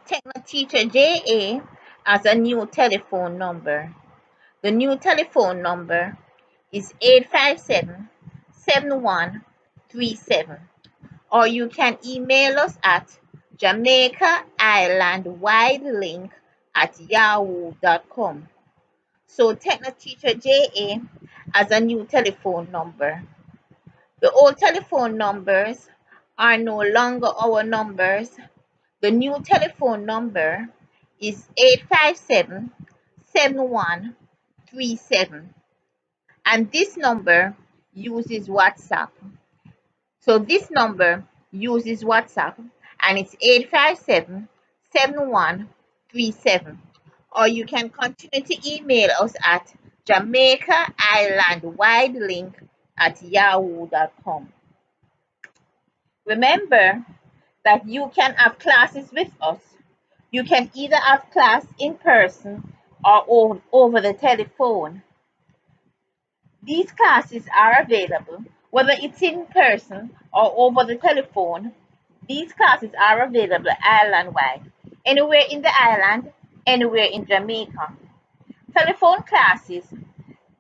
Techno Teacher JA has a new telephone number. The new telephone number is 857-7137, or you can email us at jamaicaislandwidelink@yahoo.com. So Techno Teacher JA has a new telephone number. The old telephone numbers are no longer our numbers. The new telephone number is 857-7137, and this number uses WhatsApp. So this number uses WhatsApp, and it's 857-7137. Or you can continue to email us at jamaicaislandwidelink@yahoo.com. Remember that you can have classes with us. You can either have class in person or over the telephone. These classes are available whether it's in person or over the telephone. These classes are available island-wide, anywhere in the island, anywhere in Jamaica. Telephone classes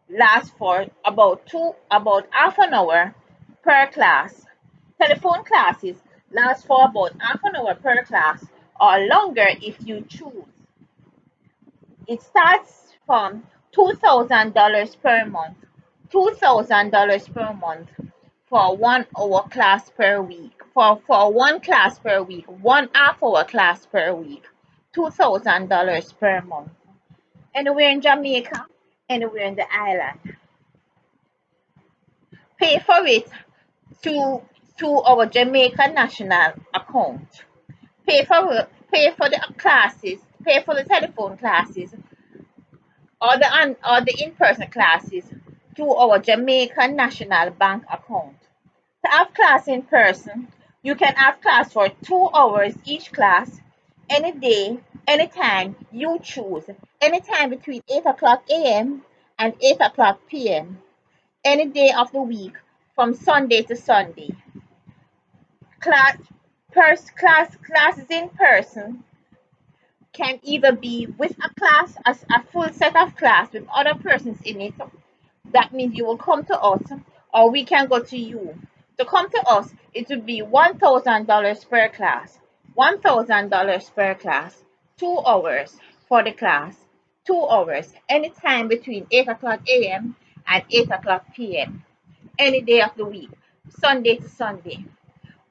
last for about half an hour per class. Telephone classes last for about half an hour per class or longer if you choose. It starts from $2,000 per month. $2,000 per month for 1 hour class per week. For one class per week, 1 half hour class per week. $2,000 per month. Anywhere in Jamaica, anywhere in the island. Pay for it to our Jamaica national account. Pay for the classes, pay for the telephone classes or the in-person classes to our Jamaica National Bank account. To have class in person, you can have class for 2 hours each class, any day, anytime you choose, anytime between 8 o'clock a.m. and 8 o'clock p.m., any day of the week from Sunday to Sunday. Classes in person can either be with a class, as a full set of class with other persons in it. That means you will come to us, or we can go to you. To come to us, it would be $1,000 per class. $1,000 per class. 2 hours for the class. 2 hours, anytime between 8 o'clock a.m. and 8 o'clock p.m. Any day of the week, Sunday to Sunday.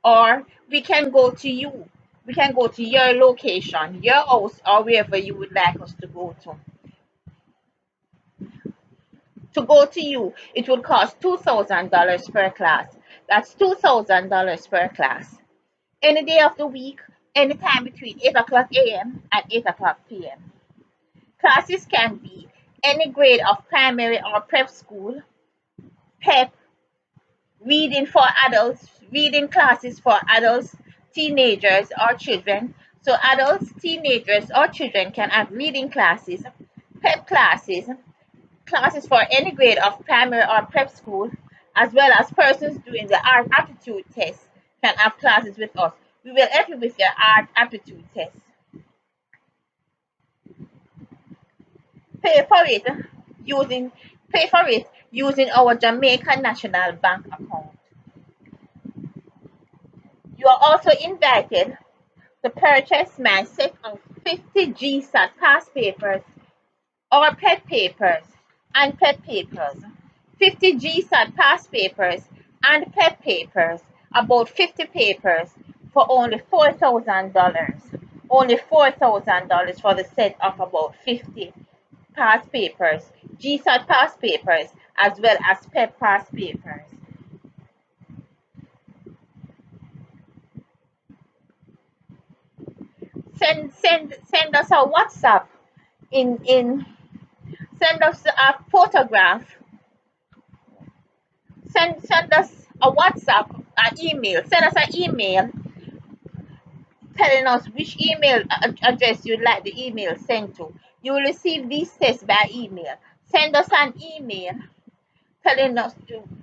Or we can go to you. We can go to your location, your house, or wherever you would like us to go to. To go to you, it would cost $2,000 per class. That's $2,000 per class. Any day of the week, anytime between 8 o'clock a.m. and 8 o'clock p.m. Classes can be any grade of primary or prep school, PEP, reading for adults, reading classes for adults, teenagers, or children. So adults, teenagers, or children can have reading classes, PEP classes, classes for any grade of primary or prep school, as well as persons doing the art aptitude test can have classes with us. We will help you with your art aptitude test. Pay for it using Pay for it using our Jamaica National Bank account. You are also invited to purchase my set of 50 GSAT past papers or PET papers and PET papers. 50 GSAT past papers and PET papers, about 50 papers for only $4,000. Only $4,000 for the set of about 50 past papers, GSAT past papers, as well as PET past papers. Send us a WhatsApp in send us a photograph. Send us a WhatsApp, an email. Send us an email telling us which email address you'd like the email sent to. You will receive these tests by email. Send us an email telling us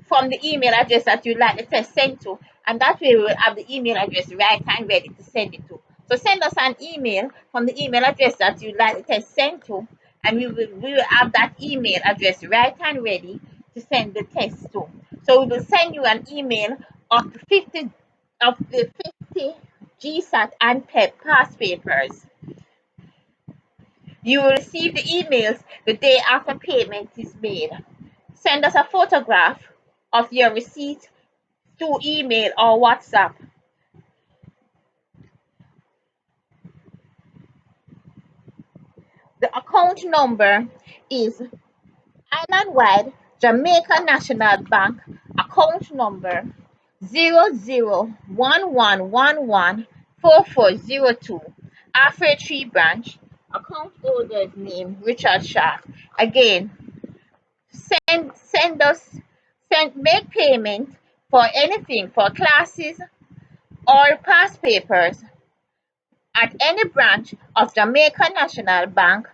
from the email address that you'd like the test sent to, and that way we will have the email address right and ready to send it to. So send us an email from the email address that you'd like the test sent to, and we will have that email address right and ready to send the test to. So we will send you an email of the 50 GSAT and PEP past papers. You will receive the emails the day after payment is made. Send us a photograph of your receipt through email or WhatsApp. The account number is Island-wide Jamaica National Bank account number 0011114402, Afro Tree Branch. Account holder's name Richard Shaw. Again, make payment for anything, for classes or past papers at any branch of Jamaica National Bank,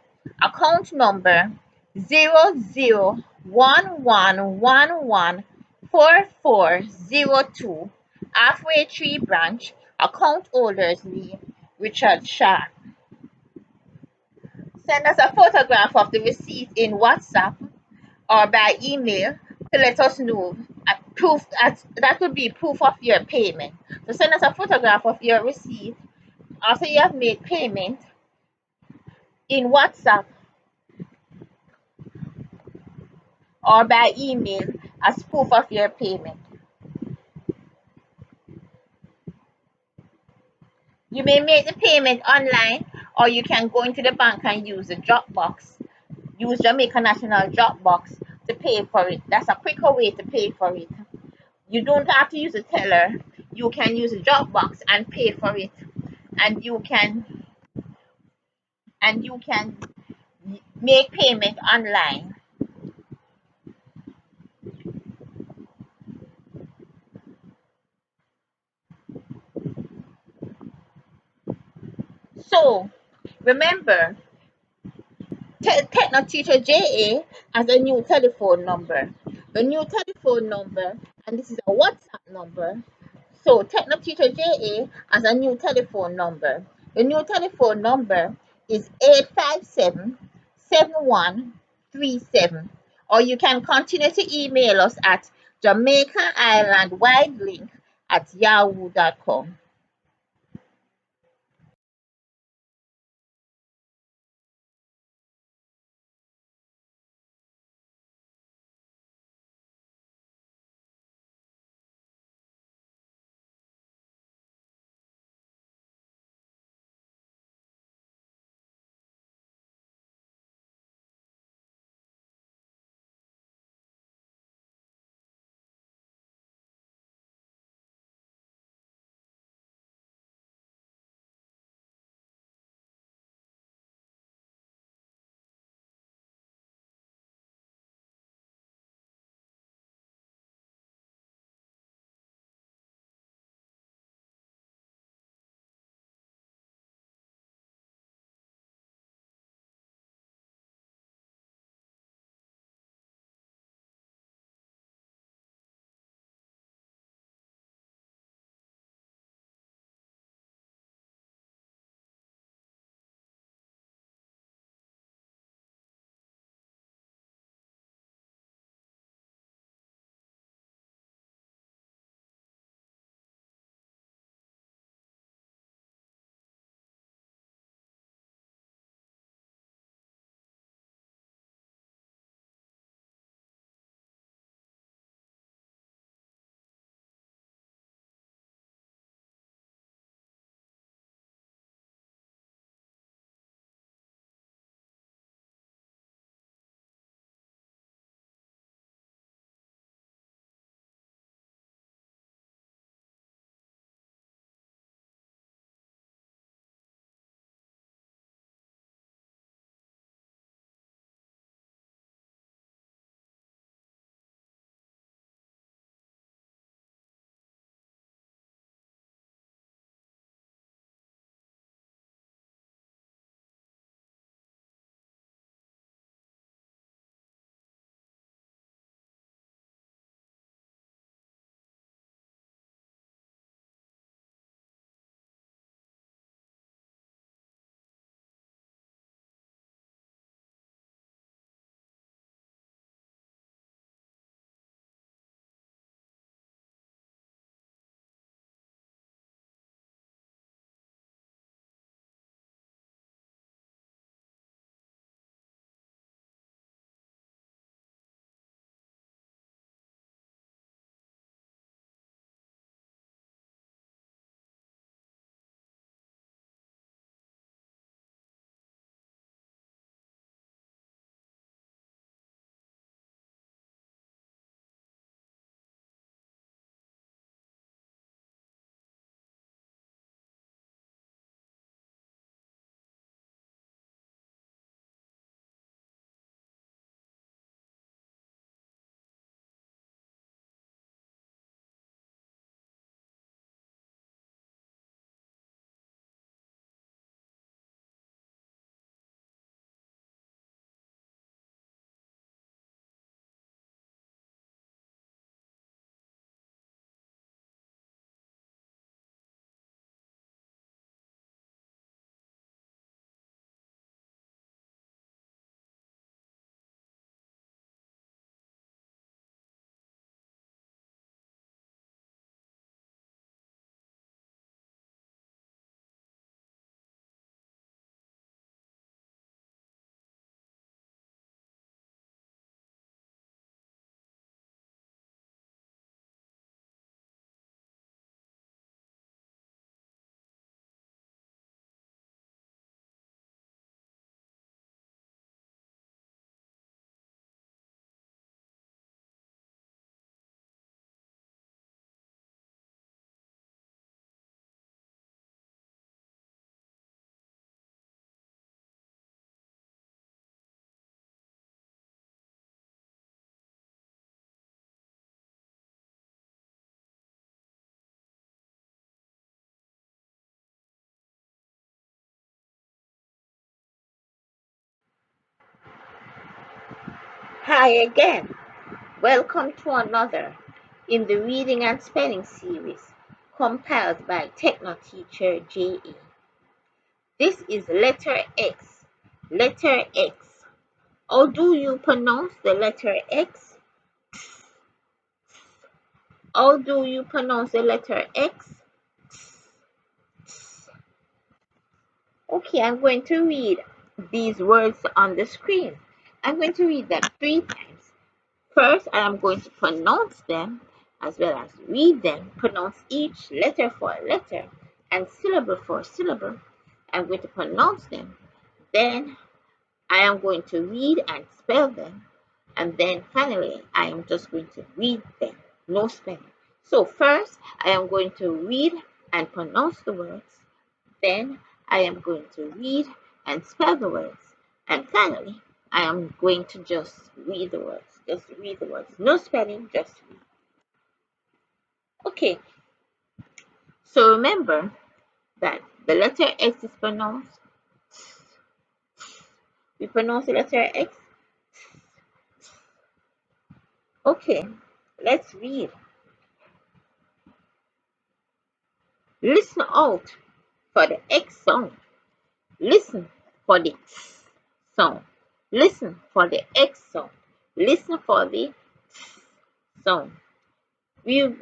account number 0011114402, Halfway Tree Branch, account holder's name Richard Shaw. Send us a photograph of the receipt in WhatsApp or by email to let us know proof that would be proof of your payment. So send us a photograph of your receipt after you have made payment in WhatsApp or by email as proof of your payment. You may make the payment online, or you can go into the bank and use the Dropbox. Use Jamaica National Dropbox to pay for it. That's a quicker way to pay for it. You don't have to use a teller. You can use a Dropbox and pay for it, and you can make payment online. So remember, Techno Teacher JA has a new telephone number. The new telephone number, and this is a WhatsApp number. So Techno Teacher JA has a new telephone number. The new telephone number is 857-7137. Or you can continue to email us at Jamaica Island Wide Link at yahoo.com. Hi again. Welcome to another in the reading and spelling series compiled by Techno Teacher JE. This is letter X. Letter X. How do you pronounce the letter X? How do you pronounce the letter X? Okay, I'm going to read these words on the screen. I'm going to read them 3 times. First, I am going to pronounce them as well as read them, pronounce each letter for letter and syllable for syllable. I'm going to pronounce them. Then I am going to read and spell them. And then finally, I am just going to read them, no spelling. So first, I am going to read and pronounce the words. Then I am going to read and spell the words. And finally, I am going to just read the words. Just read the words. No spelling, just read. Okay, so remember that the letter X is pronounced. We pronounce the letter X. Okay, let's read. Listen out for the X sound. Listen for the X sound. Listen for the X sound. Listen for the X sound. You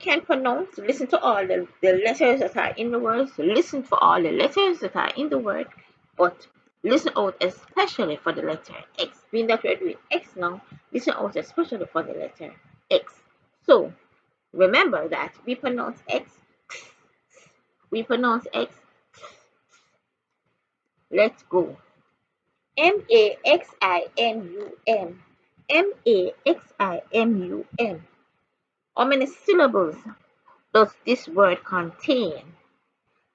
can pronounce, listen to all the letters that are in the words, listen for all the letters that are in the word, but listen out especially for the letter X. Being that we're doing X now, listen out especially for the letter X. So remember that we pronounce X, we pronounce X. Let's go. M-A-X-I-M-U-M. M-A-X-I-M-U-M. How many syllables does this word contain?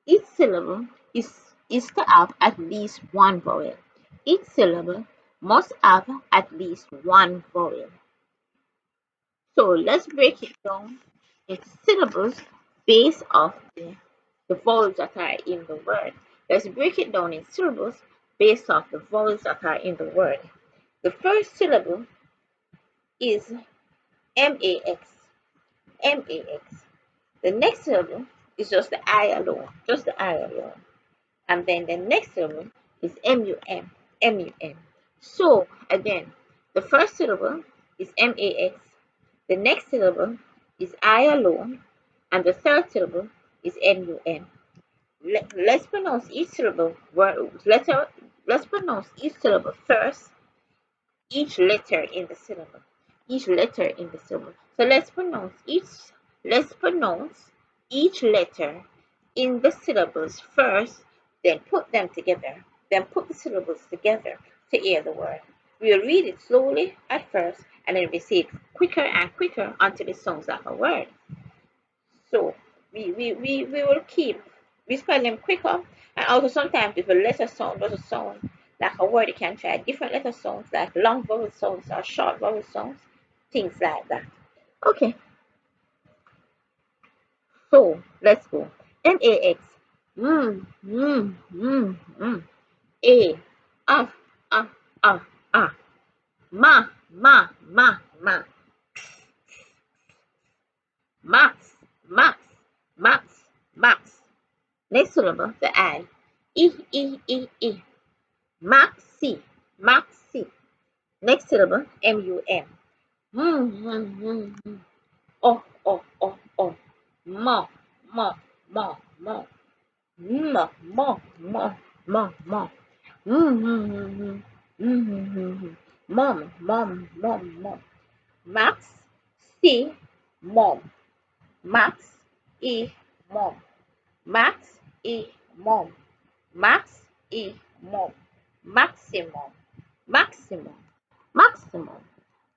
Each syllable is to have at least one vowel. Each syllable must have at least one vowel. So let's break it down into syllables based off the vowels that are in the word. Let's break it down in syllables based off the vowels that are in the word. The first syllable is M-A-X. M-A-X. The next syllable is just the I alone. Just the I alone. And then the next syllable is M-U-M. M-U-M. So again, the first syllable is M-A-X. The next syllable is I alone. And the third syllable is M-U-M. Let's pronounce each syllable. Let's pronounce each syllable first. Each letter in the syllable. Each letter in the syllable. So let's pronounce each letter in the syllables first, then put them together. Then put the syllables together to hear the word. We'll read it slowly at first, and then we say it quicker and quicker until it sounds like a word. So we will keep, we spell them quicker, and also sometimes if a letter sound doesn't sound like a word, you can try different letter sounds like long vowel sounds or short vowel sounds, things like that. Okay, so let's go. M-A-X. A. Ah, ah, ah, ah. Ma, ma, ma, ma. Max, max, max, max. Next syllable, the I. E, E, E, E. Maxi, maxi. Next syllable, M-U-M. Oh, oh, oh, oh. Mo, mo, mo, mo. Mo, mo, mo, mo, mo. Mom, mom, mom, mom. Max, C, mom. Max, E, mom. Max, E, mom. Max, E, mom. Maximum, maximum, maximum,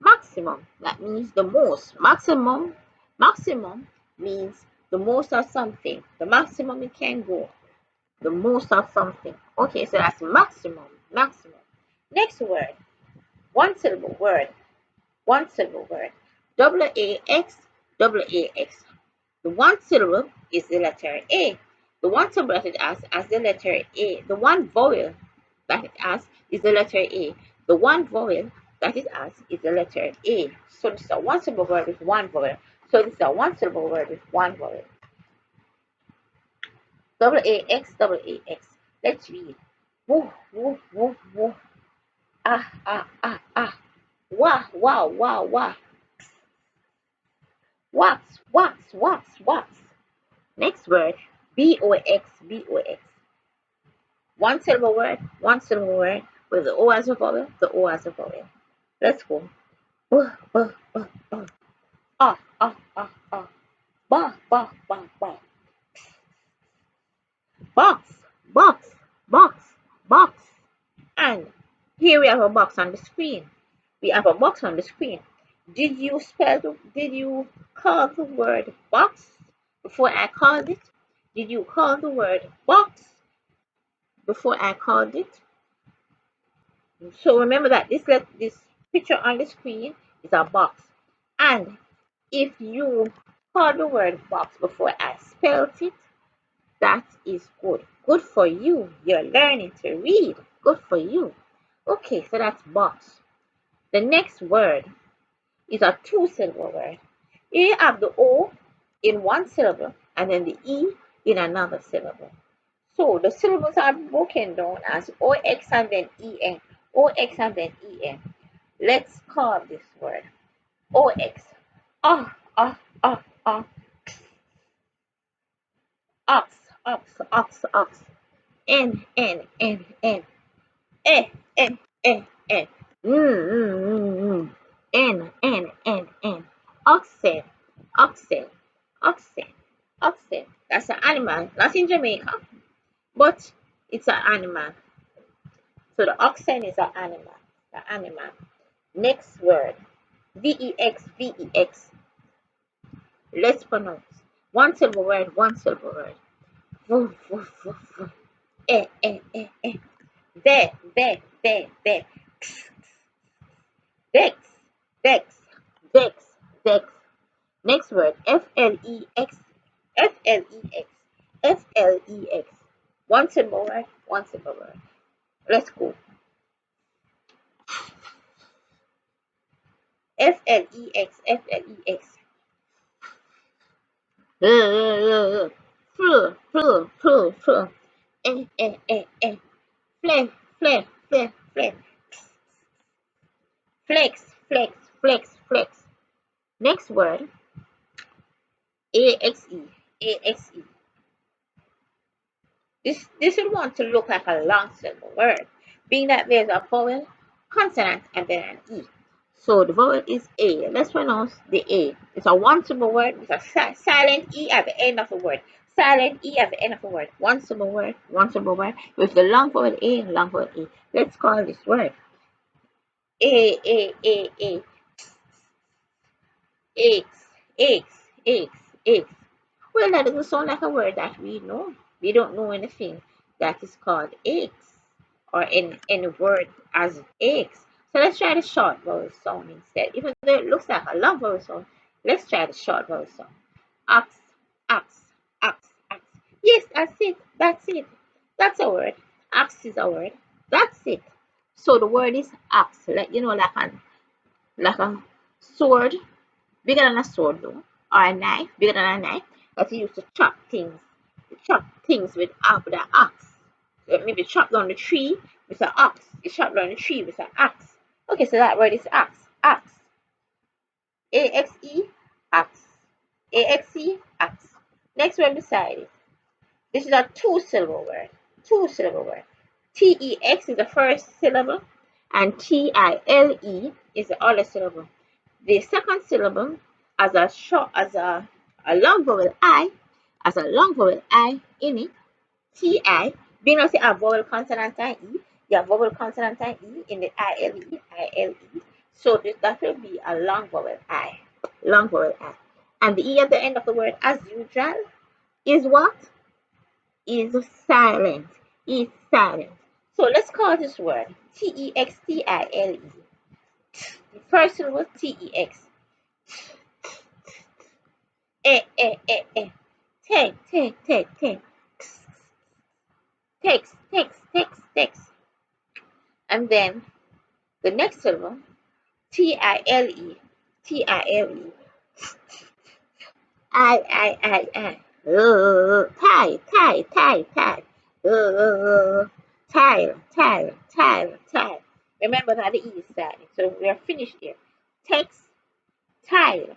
maximum. That means the most. Maximum means the most of something. The maximum it can go. The most of something. Okay, so that's maximum, maximum. Next word, one syllable word, one syllable word. W-A-X, W-A-X. The one syllable is the letter A. The one syllable that it has as the letter A. The one vowel that it has is the letter A. The one vowel that it has is the letter A. So this is a one syllable word with one vowel. So this is a one syllable word with one vowel. Double A X, double A X. Let's read. Woo, woo, woo, woo. Ah, ah, ah, ah. Wah, wah, wah, wah. Wax, wax, wax, wax. Next word, B-O-X, B-O-X. One syllable word, one syllable word, with the O as a vowel, the O as a vowel. Let's go. Ah, ah, ah, ah. Ba, ba, ba, ba. Box, box, box, box. And here we have a box on the screen. We have a box on the screen. Did you call the word box before I called it? Did you call the word box before I called it? So remember that this picture on the screen is a box. And if you call the word box before I spelled it, that is good. Good for you. You're learning to read. Good for you. Okay, so that's box. The next word is a two-syllable word. You have the O in one syllable and then the E in another syllable. So the syllables are broken down as OX and then EN. OX and then EN. Let's call this word OX. Ah, ah, ah, ah. Ox, ox, ox, ox. N, N, N, N. Eh, eh, eh, eh. N, N, N, N. Oxen, oxen, oxen, oxen. That's an animal. Not in Jamaica, but it's an animal. So the oxen is an animal. The animal. Next word. VEX, VEX. Let's pronounce. One syllable word, one syllable word. Voo, voo, voo, voo. Eh, eh, eh, eh. Ve, ve, ve, ve. Vex, vex, vex, vex. Next word, F-L-E-X, F-L-E-X, F-L-E-X. One syllable word, one syllable word. Let's go. F-L-E-X, F-L-E-X. Flu, flu, flu, flu. Flex, flex, flex, flex. Flex, flex, flex, flex. Next word, A-X-E, A-X-E. This would want to look like a long syllable word, being that there's a vowel, consonant, and then an E. So the vowel is A. Let's pronounce the A. It's a one syllable word with a silent E at the end of the word. Silent E at the end of the word. One syllable word with the long vowel A and long vowel E. Let's call this word A, A, A, A. Eggs, eggs, eggs, eggs. Well, that doesn't sound like a word that we know. We don't know anything that is called eggs or any word as eggs. So let's try the short vowel sound instead. Even though it looks like a long vowel sound, let's try the short vowel sound. Ox, ox, ox, ox. Yes, that's it. That's it. That's a word. Ox is a word. That's it. So the word is ox. Like like a sword, bigger than a sword though, or a knife, bigger than a knife, that you use to chop things. You chop things with the axe. So maybe chop down the tree with an axe. You chop down the tree with an axe. Okay, so that word is axe. Axe. A-X-E, axe. A-X-E, axe. Next word beside it. This is a two-syllable word. Two-syllable word. T-E-X is the first syllable, and T-I-L-E is the other syllable. The second syllable as a long vowel I, as a long vowel I in it, T-I, being also a vowel consonant and E, you have vowel consonant and E in the I-L-E, I-L-E. So that will be a long vowel I, long vowel I. And the E at the end of the word, as usual, is what? Is silent, is silent. So let's call this word T-E-X-T-I-L-E. The first syllable, T-E-X. Take, take, take, take. Text, text, text, text. And then the next syllable, T-I-L-E, T-I-L-E, I. Tie, tie, tie, tie. Tile, tile, tile, tile. Remember that the E is silent. So we are finished here. Text, tile,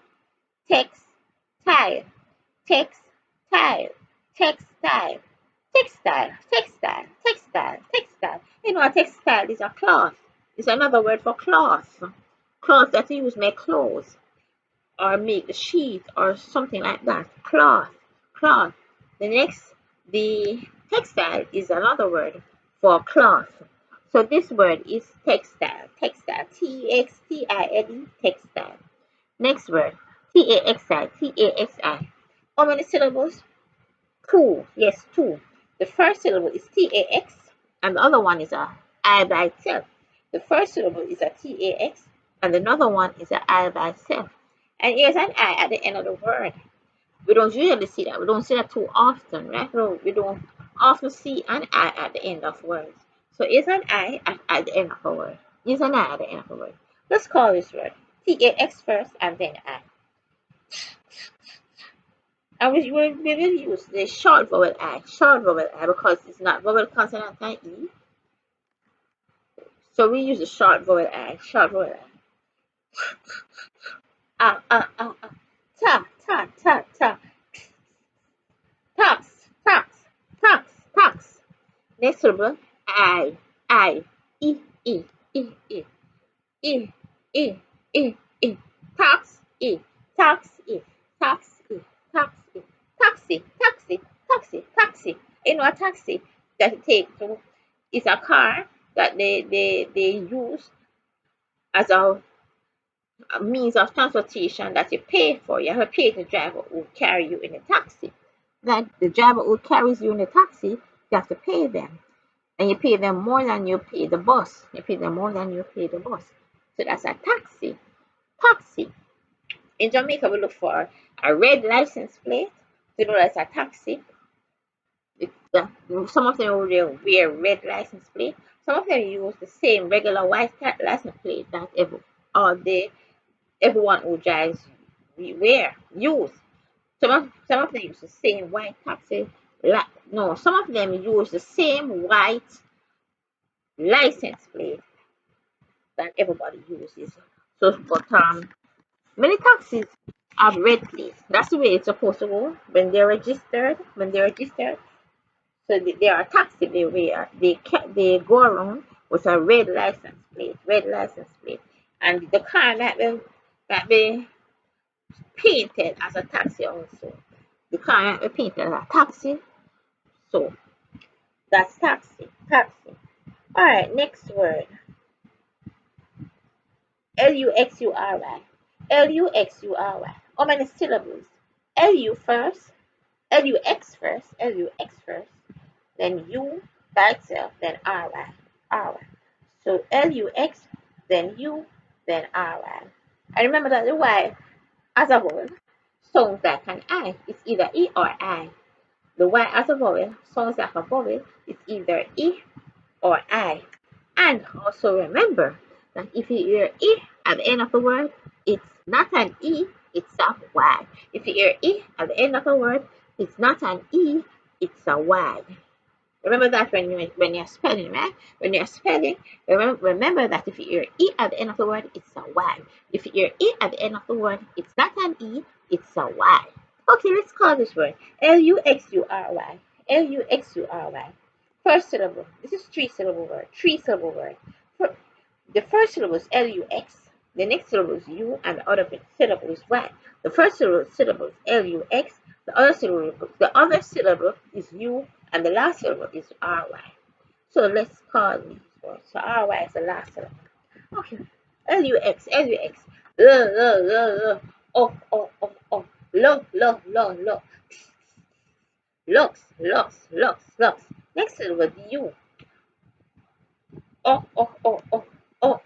text, tile, text, tile, textile, textile, textile, textile, textile. You know, a textile is a cloth. It's another word for cloth. Cloth that you use make clothes or make the sheet or something like that. Cloth, cloth. The textile is another word for cloth. So this word is textile, textile, T-X-T-I-L-E, textile. Next word, T-A-X-I, T-A-X-I. How many syllables? Two, yes, two. The first syllable is T-A-X and the other one is a I by itself. The first syllable is a T-A-X and another one is a I by itself. And here's an I at the end of the word. We don't usually see that. We don't see that too often, right? No, we don't often see an I at the end of words. So is an I at the end of a word. Is an I at the end of a word. Let's call this word T-A-X first and then I. And we will use the short vowel I, because it's not vowel consonant and E. So we use the short vowel I, short vowel I. Ta, ta, ta, ta. Tax, tax, tax, tax. Next syllable, I, E, E, E, E, E, E, E, E. Tax, E, tax, E, tax, E, tax, E. Taxi, taxi, taxi, taxi. You know a taxi that it takes to, is a car that they use as a means of transportation that you pay for. You have to pay the driver who carry you in a taxi. That the driver who carries you in a taxi, you have to pay them. And you pay them more than you pay the bus. You pay them more than you pay the bus. So that's a taxi. Taxi. In Jamaica, we look for a red license plate to know that's a taxi. Some of them will wear red license plate. Some of them use the same regular white license plate that everyone who drives use. Some of them use the same white taxi. No, some of them use the same white license plate that everybody uses. So, but many taxis have red plates. That's the way it's supposed to go when they're registered. So they are taxi. They go around with a red license plate. And the car that be painted as a taxi also. The car might be painted as a taxi. So that's taxi. Taxi. All right. Next word. Luxury. Luxury. How many syllables? Lu first. Lux first. Lux first. Then U by itself. Then ry. Ry. So Lux. Then U. Then ry. And remember that the Y as a vowel sounds like an I. It's either E or I. The Y as a vowel sounds like a vowel. It's either E or I. And also remember that if you hear E at the end of the word, it's not an E, it's a Y. If you hear E at the end of a word, it's not an E, it's a Y. Remember that when you're spelling, right? When you're spelling, remember that if you hear E at the end of the word, it's a Y. If you hear E at the end of the word, it's not an E, it's a Y. Okay, let's call this word Luxury. Luxury. First syllable. This is three-syllable word. Three-syllable word. The first syllable is Lux. The next syllable is U, and the other syllable is Y. The first syllable is Lux. The other syllable is U, and the last syllable is RY. So let's call these words. So RY is the last syllable. Okay. Lux. Oh, oh, oh, oh. Lo. Lux. Next syllable is U. Oh, oh, oh, oh. Oh.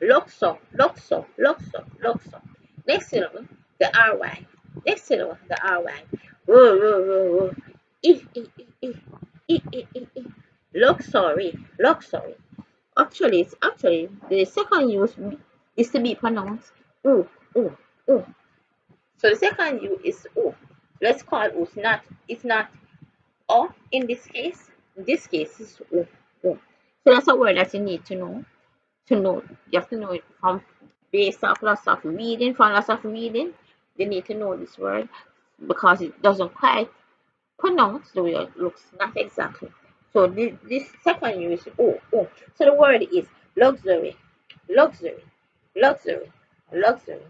Loxo. Next syllable, the RY. Next syllable, the RY. Whoa. E. Luxury. Actually, the second use is to be pronounced oo, oo, oo. So the second U is O. Let's call O. It's not O in this case. In this case, it's O. O. So that's a word that you need to know. You have to know it from based off lots of reading. From lots of reading, you need to know this word because it doesn't quite pronounce the way it looks. Not exactly. So this second U is O. O. So the word is luxury, luxury, luxury, luxury.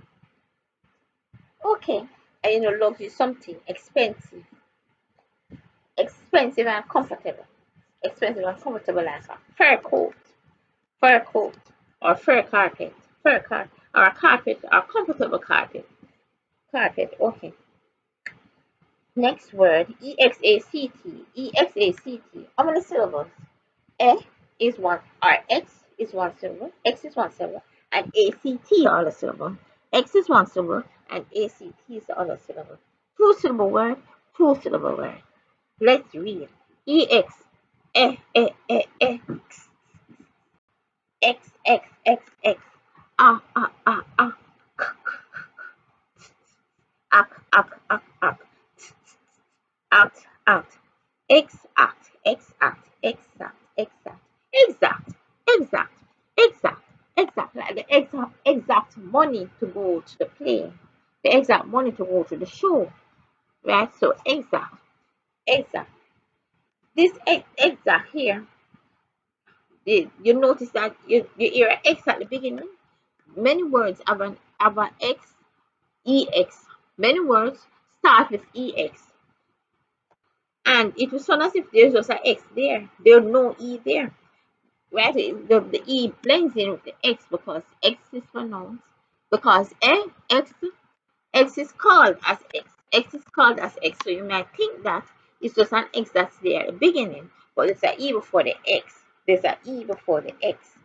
Okay. And luxury is something expensive, expensive and comfortable. Expensive and comfortable like a fur coat, or fur carpet, or a carpet, or comfortable carpet. Carpet, okay. Next word, EXACT. EXACT. How many syllables? E is one, or X is one syllable, X is one syllable, and ACT is all a syllable. X is one syllable, and ACT is the other syllable. Two syllable word, two syllable word. Let's read. EX, X, X, X, X, ah, ah, ah, ah, ak, ak, ak, ak, out, out, exact, exact, exact, exact, exact, exact, exact, exact, like the exact money to go to the play, the exact money to go to the show, right? So exact, exact. This exact here, you notice that you hear an X at the beginning. Many words have an X, EX. Many words start with EX. And it will sound as if there's just an X there. There's no E there. Right? The E blends in with the X because X is pronounced. Because X is called as X. X is called as X. So you might think that it's just an X that's there at the beginning. But there's an E before the X. There's an E before the X.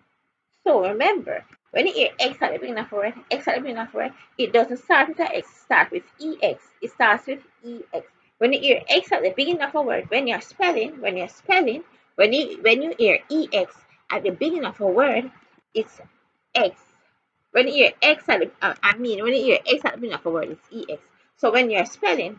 So remember, when you hear X at the beginning of a word, X at the beginning of a word, it doesn't start with an X, it starts with EX. It starts with EX. When you hear X at the beginning of a word, when you hear EX at the beginning of a word, it's X. When you hear X at the, when you hear X at the beginning of a word, it's EX. So when you're spelling,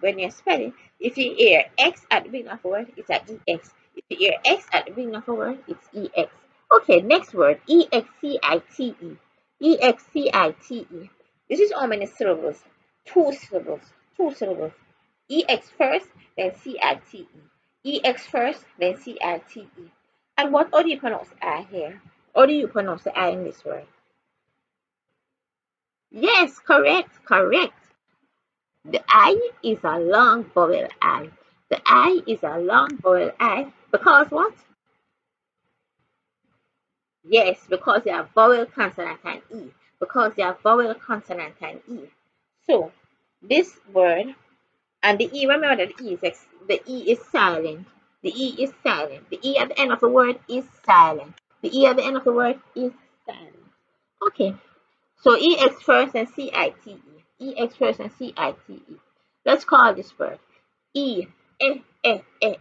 if you hear X at the beginning of a word, it's an EX. If you hear X at the beginning of a word, it's EX. Okay, next word, EXCITE. EXCITE. This is how many syllables? Two syllables. Two syllables. EX first, then CITE. EX first, then CITE. And how do you pronounce I here? How do you pronounce the I in this word? Yes, correct, correct. The I is a long vowel I. The I is a long vowel I because what? Yes, because you have vowel, consonant, and E. Because you have vowel, consonant, and E. So, this word, and the E, remember that the E is silent. The E is silent. The E at the end of the word is silent. The E at the end of the word is silent. Okay, so EX first and CITE. EX first and CITE. Let's call this word E, X, X, X,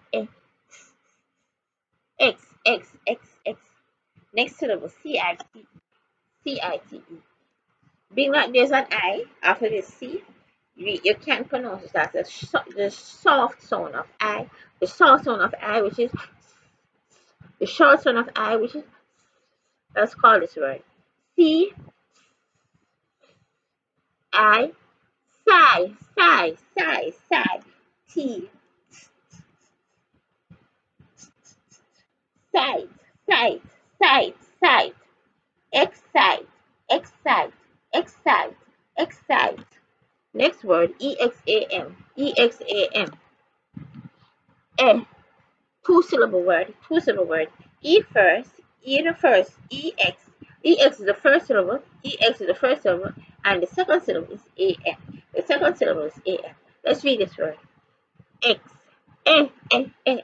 X. Next syllable, CITE, CITE. Being that there's an I after the C, you can't pronounce it as the soft sound of I, the soft sound of I, which is the short sound of I, which is, let's call this word C, I, sigh, sigh, sigh, sigh, T, sight, sight, sight, sight, excite, excite, excite, excite. Next word, EXAM, EXAM. Two syllable word, two syllable word. E first, E the first, EX. EX is the first syllable, EX is the first syllable, and the second syllable is AM. The second syllable is AM. Let's read this word. X, X, X,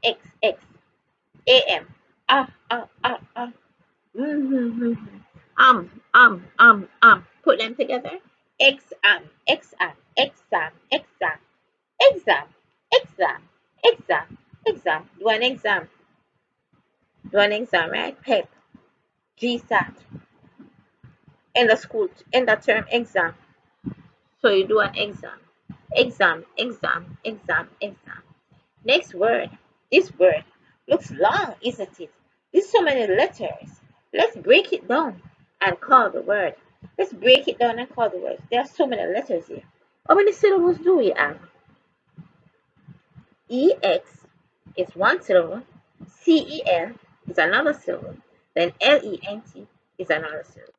X, X, AM. Ah, ah, ah, ah. Put them together. Exam, exam, exam, exam, exam, exam, exam, exam. Do an exam. Do an exam, right? Pep, GSAT, end of term exam. So you do an exam. Exam, exam, exam, exam. Next word. This word looks long, isn't it? There's so many letters. Let's break it down and call the word. Let's break it down and call the word. There are so many letters here. How many syllables do we have? EX is one syllable. CEL is another syllable. Then LENT is another syllable.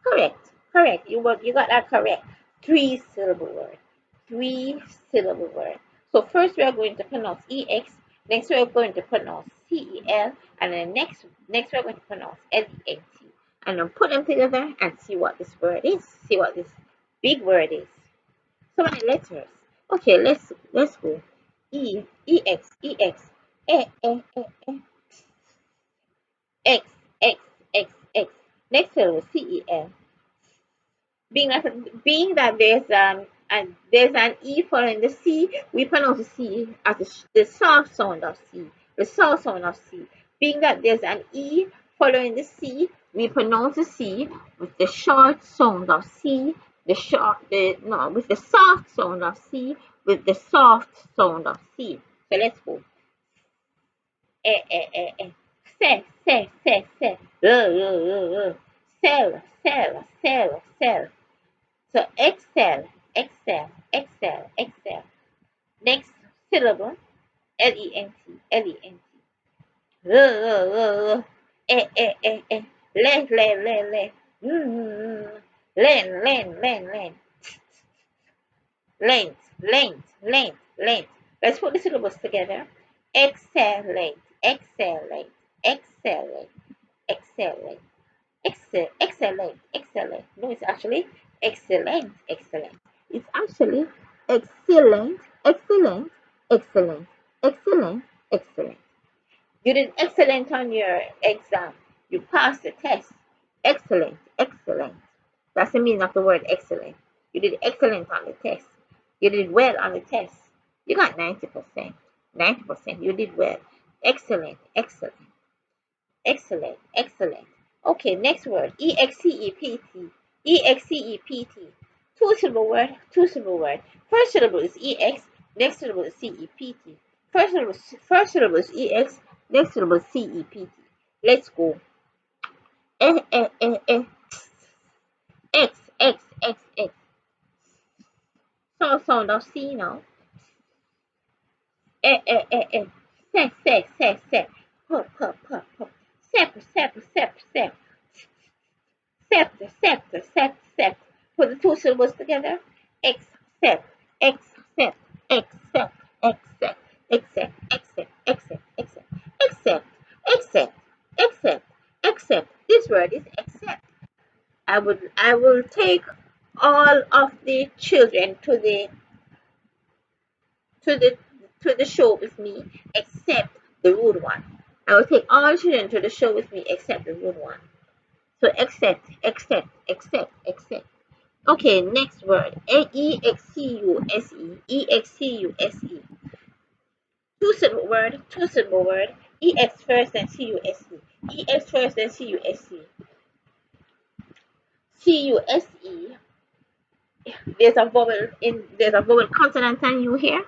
Correct. Correct. You got that correct. Three syllable word. Three syllable word. So first we are going to pronounce EX, next we are going to pronounce CEL, and then next we are going to pronounce LENT. And then put them together and see what this word is. See what this big word is. So many letters. Okay, let's go. EX, EX, X, X, X, X. Next syllable CEL. Being that there's an E following the C, we pronounce the C as the soft sound of C. The soft sound of C. Being that there's an E following the C, we pronounce the C with the short sound of C, with the soft sound of C, with the soft sound of C. So let's go. Se, se, se, se. Cell, cell, cell, cell. So excel, excel, excel, excel. Next syllable, lent, lent. Le, le, le, le. Len, len, len, len. Length, length, length, length. Let's put the syllables together. Excellent, excellent, excellent, excellent. Excellent, excellent. No, it's actually excellent, excellent. It's actually excellent, excellent, excellent, excellent, excellent. You did excellent on your exam. You passed the test. Excellent, excellent. That's the meaning of the word excellent. You did excellent on the test. You did well on the test. You got 90%. 90%. You did well. Excellent, excellent. Excellent, excellent. Okay, next word. EXCEPT. EXCEPT. Two syllable word, two syllable word. First syllable is EX, next syllable is CEPT. First syllable is EX, next syllable is CEPT. Let's go. X, X, X, X. Sound of C now. Se, se, se, se. Pop, pop, pop, pop. Sep, sep, sep, sep. Scepter, scepter, scepter, scepter. Put the two syllables together. Accept, accept, accept, accept, accept, accept, accept, accept, accept, accept, accept, accept. This word is accept. I will take all of the children to the to the show with me except the rude one. I will take all children to the show with me except the rude one. So accept, accept, accept, accept. Okay, next word. EXCUSE. EXCUSE. Two syllable word, two syllable word. EX first and CUSE. EX first and CUSE. CUSE. There's a vowel consonant and U here.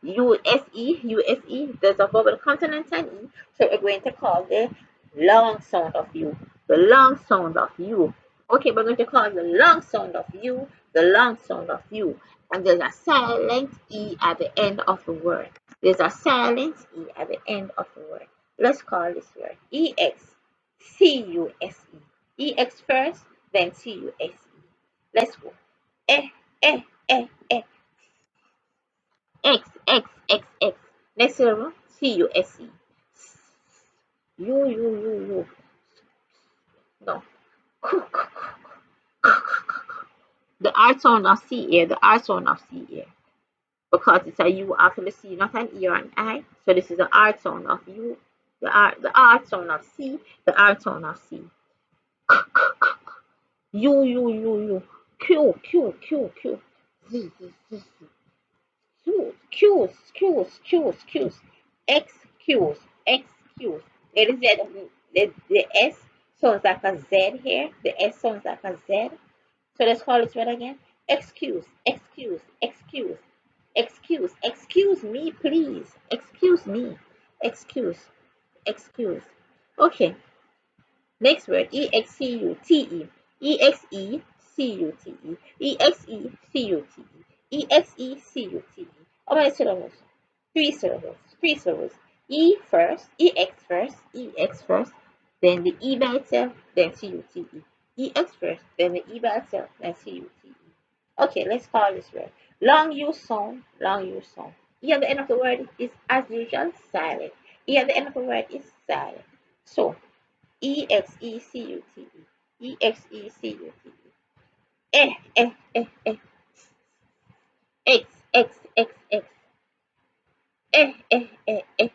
USE. There's a vowel consonant and E. So we're going to call the long sound of U. The long sound of U. Okay, we're going to call the long sound of U, the long sound of U. And there's a silent E at the end of the word. There's a silent E at the end of the word. Let's call this word EXCUSE. EX first, then CUSE. Let's go. Eh, eh, eh, eh. X, X, X, X. Next syllable, CUSE. U. No. The R sound of C here, the R sound of C here. Because it's a U after the C, not an E or an I. So this is the R sound of U, the R sound of C, the R sound of C. U. Q. Q's. Excuse. It is the S sounds like a Z here. The S sounds like a Z. So let's call this word again. Excuse, excuse, excuse, excuse, excuse me, please. Excuse me. Excuse, excuse. Okay. Next word. E-X-C-U-T-E. E-X-E-C-U-T-E. E-X-E-C-U-T-E. E-X-E-C-U-T-E. How many syllables? Three syllables. Three syllables. E first, E-X first, E-X first, then the E by itself, then C-U-T-E. E-X first, then the E by itself, then C-U-T-E. Okay, let's call this word. Long use sound, long use sound. E at the end of the word is, as usual, silent. E at the end of the word is silent. So, E-X-E-C-U-T-E. E-X-E-C-U-T-E. Eh, eh, eh, eh. X, X, X, X. Eh, eh, eh, eh.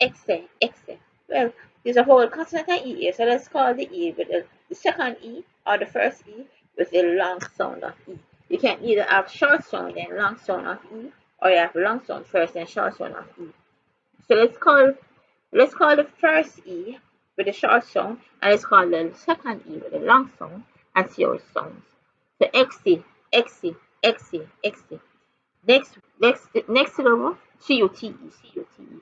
X, X. Well, there's a whole consonant and E here, so let's call the E with the second E or the first E with the long sound of E. You can either have short sound and long sound of E, or you have long sound first and short sound of E. So let's call the first E with the short sound, and let's call the second E with the long sound, and see how it sounds. So X-E, X-E, X-E, X-E. Next syllable, C-U-T-E, C-U-T-E.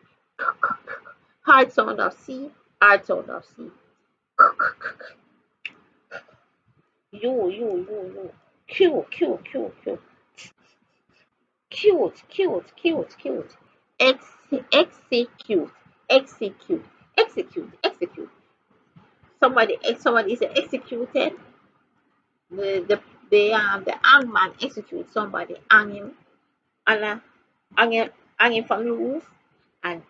Hard sound of C, hard sound of C. You. Q, Q, Q, Q. Cute, cute, cute, cute. Execute, execute, execute, execute. Somebody is executed. The hangman executes somebody, hanging, and hanging from the roof, and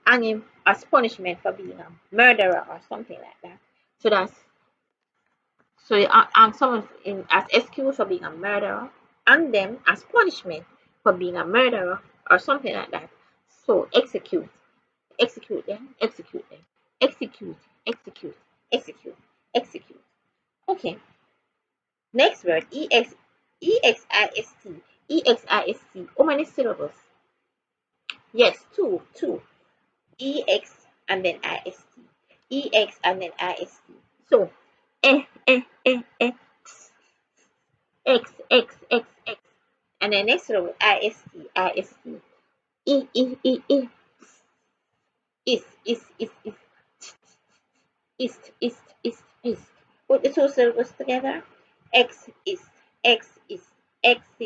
hanging as punishment for being a murderer or something like that. So that's so you hang someone in as excuse for being a murderer, and them as punishment for being a murderer or something like that. So execute them, execute them, execute, execute, execute, execute. Okay. Next word, E-X-I-S-T. E-X-I-S-T. How many syllables? Yes, two. E-X and then I-S-T. E-X and then I-S-T. So, X. And then next syllable, I-S-T, I-S-T. E. Is. Put the two syllables together. X is, exist, exist,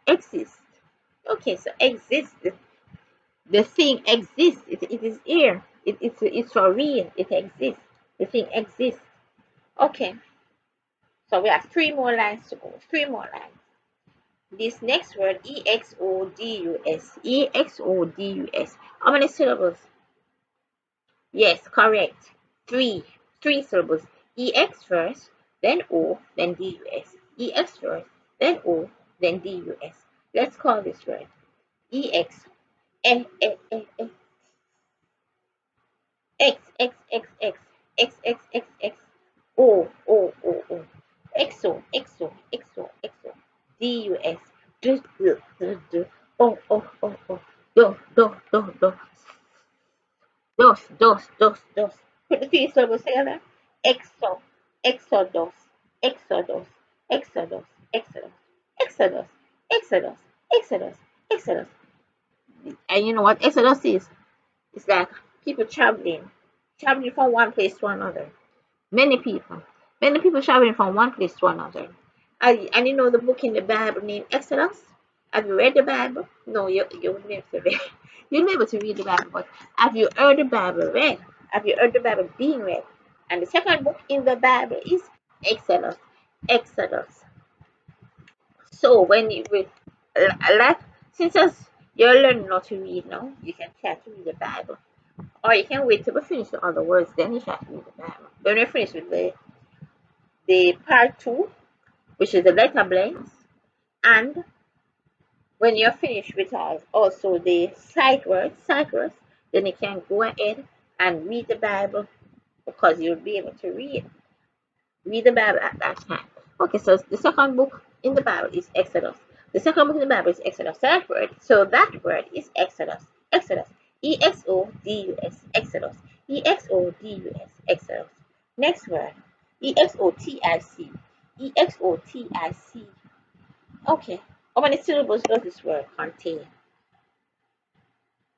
exist. Okay, so exist. The thing exists. It is here. It's for real. It exists. The thing exists. Okay, so we have three more lines to go. Three more lines. This next word, E-X-O-D-U-S. E-X-O-D-U-S. How many syllables? Yes, correct. Three syllables. EX first, then O, then DUS. EX first, then O, then DUS. Let's call this word. EX. X. O. Exo. DUS. O. Do. Dos. Put the three syllables together. Exo, exodus, exodus, exodus, exodus, exodus, exodus, exodus, exodus. And you know what exodus is? It's like people traveling from one place to another. Many people traveling from one place to another. And you know the book in the Bible named Exodus? Have you read the Bible? No, you wouldn't be able to read. You'll be able to read the Bible, but have you heard the Bible read? Have you heard the Bible being read? And the second book in the Bible is Exodus. Exodus. So when you read, like since you're learning how to read now, you can try to read the Bible. Or you can wait till we finish the other words, then you try to read the Bible. When we finish with the part 2, which is the letter blends, and when you're finished with also the sight words, then you can go ahead and read the Bible, because you'll be able to read the Bible at that time. Okay, so the second book in the Bible is Exodus. The second book in the Bible is Exodus. So that word is Exodus. Exodus. EXODUS, Exodus. EXODUS, Exodus. Next word, EXOTIC, EXOTIC. Okay, how many syllables does this word contain?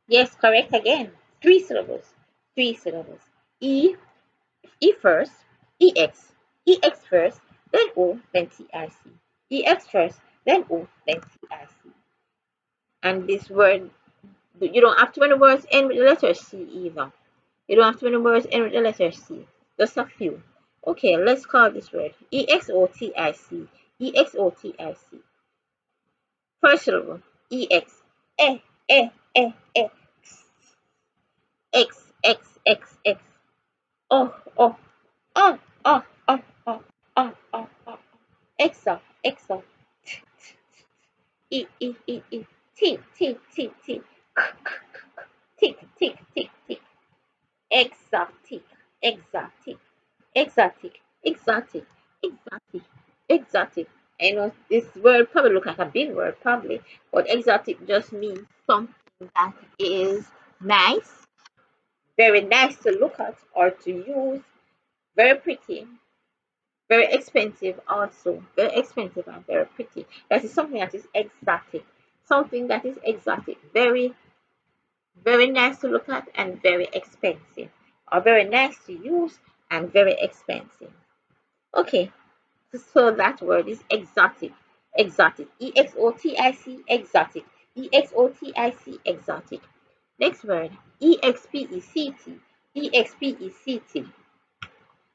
Yes, correct again. Three syllables. Three syllables. E, E first, EX. EX first, then O, then TIC. EX first, then O, then TIC. And this word, you don't have to many words end with the letter C either. You don't have to many words end with the letter C. Just a few. Okay, let's call this word EXOTIC. EXOTIC. First syllable, EX. Eh, eh, eh, eh. X, X, X, X. Oh, oh, oh, oh, oh, oh, oh, oh, oh. Exa, exa. E, E, E, E. T, T, T, T. Tick, tick, tick, tick. Exotic, exotic, exotic, exotic, exotic, exotic. I know this word probably look like a big word, probably, but exotic just means something that is nice, very nice to look at or to use, very pretty, very expensive also, very expensive and very pretty. That is something that is exotic, something that is exotic, very, very nice to look at and very expensive, or very nice to use and very expensive. Okay, so that word is exotic, exotic, EXOTIC, exotic, EXOTIC, exotic. Next word, EXPECT, EXPECT.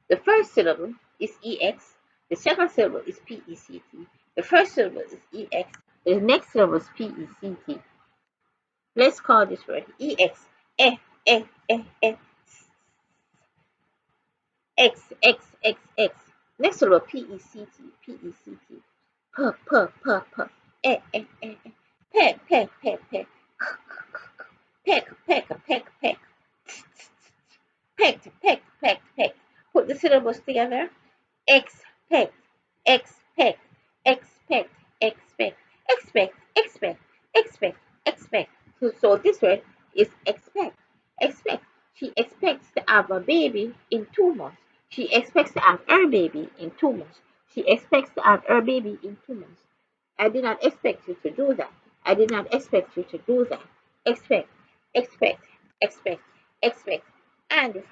The first syllable is EX, the second syllable is PECT, the first syllable is EX, the next syllable is PECT. Let's call this word EX, eh, eh, eh, eh, X, X, X, X. Next syllable PECT, PECT. P, P, P, P. Eh, eh, eh, eh. Peck, peck, peck, peck. Peck, peck, peck, peck. Peck, peck, peck, peck. Put the syllables together. Expect, expect, expect, expect, expect, expect, expect, expect. So this word is expect, expect. She expects to have a baby in 2 months. She expects to have her baby in 2 months. She expects to have her baby in 2 months. I did not expect you to do that. I did not expect you to do that. Expect, expect, expect, expect. And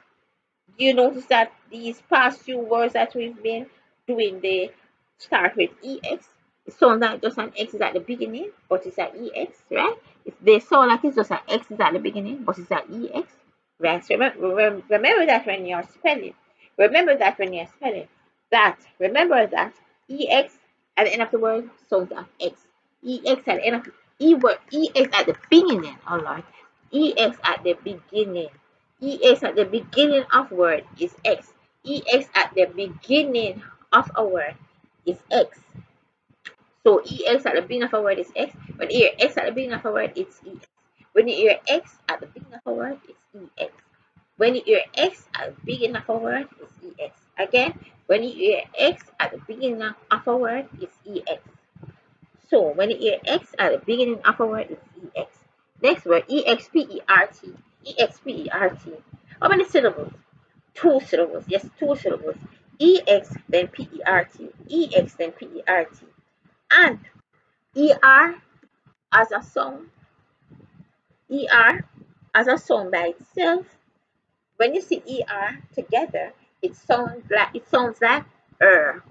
you notice that these past few words that we've been doing, they start with EX. It sounds like just an X is at the beginning, but it's an EX, right? They sound like it's just an X is at the beginning, but it's an EX, right? So remember that when you're spelling. Remember that when you're spelling. Remember that EX at the end of the word sounds like X. EX at the end of EX at the beginning, oh Lord. EX at the beginning. EX at the beginning of word is X. EX at the beginning of a word is X. So EX at the beginning of a word is X. When you hear X at the beginning of a word, it's EX. When you hear X at the beginning of a word, it's EX. When you hear X at the beginning of a word, it's EX. Again, when you hear X at the beginning of a word, it's EX. So when you hear X at the beginning of a word, it's EX. Next word, EXPERT. EXPERT. How many syllables? Two syllables. Yes, two syllables. EX then PERT. EX then PERT. And ER as a sound. ER as a sound by itself. When you see ER together, it sounds like ER,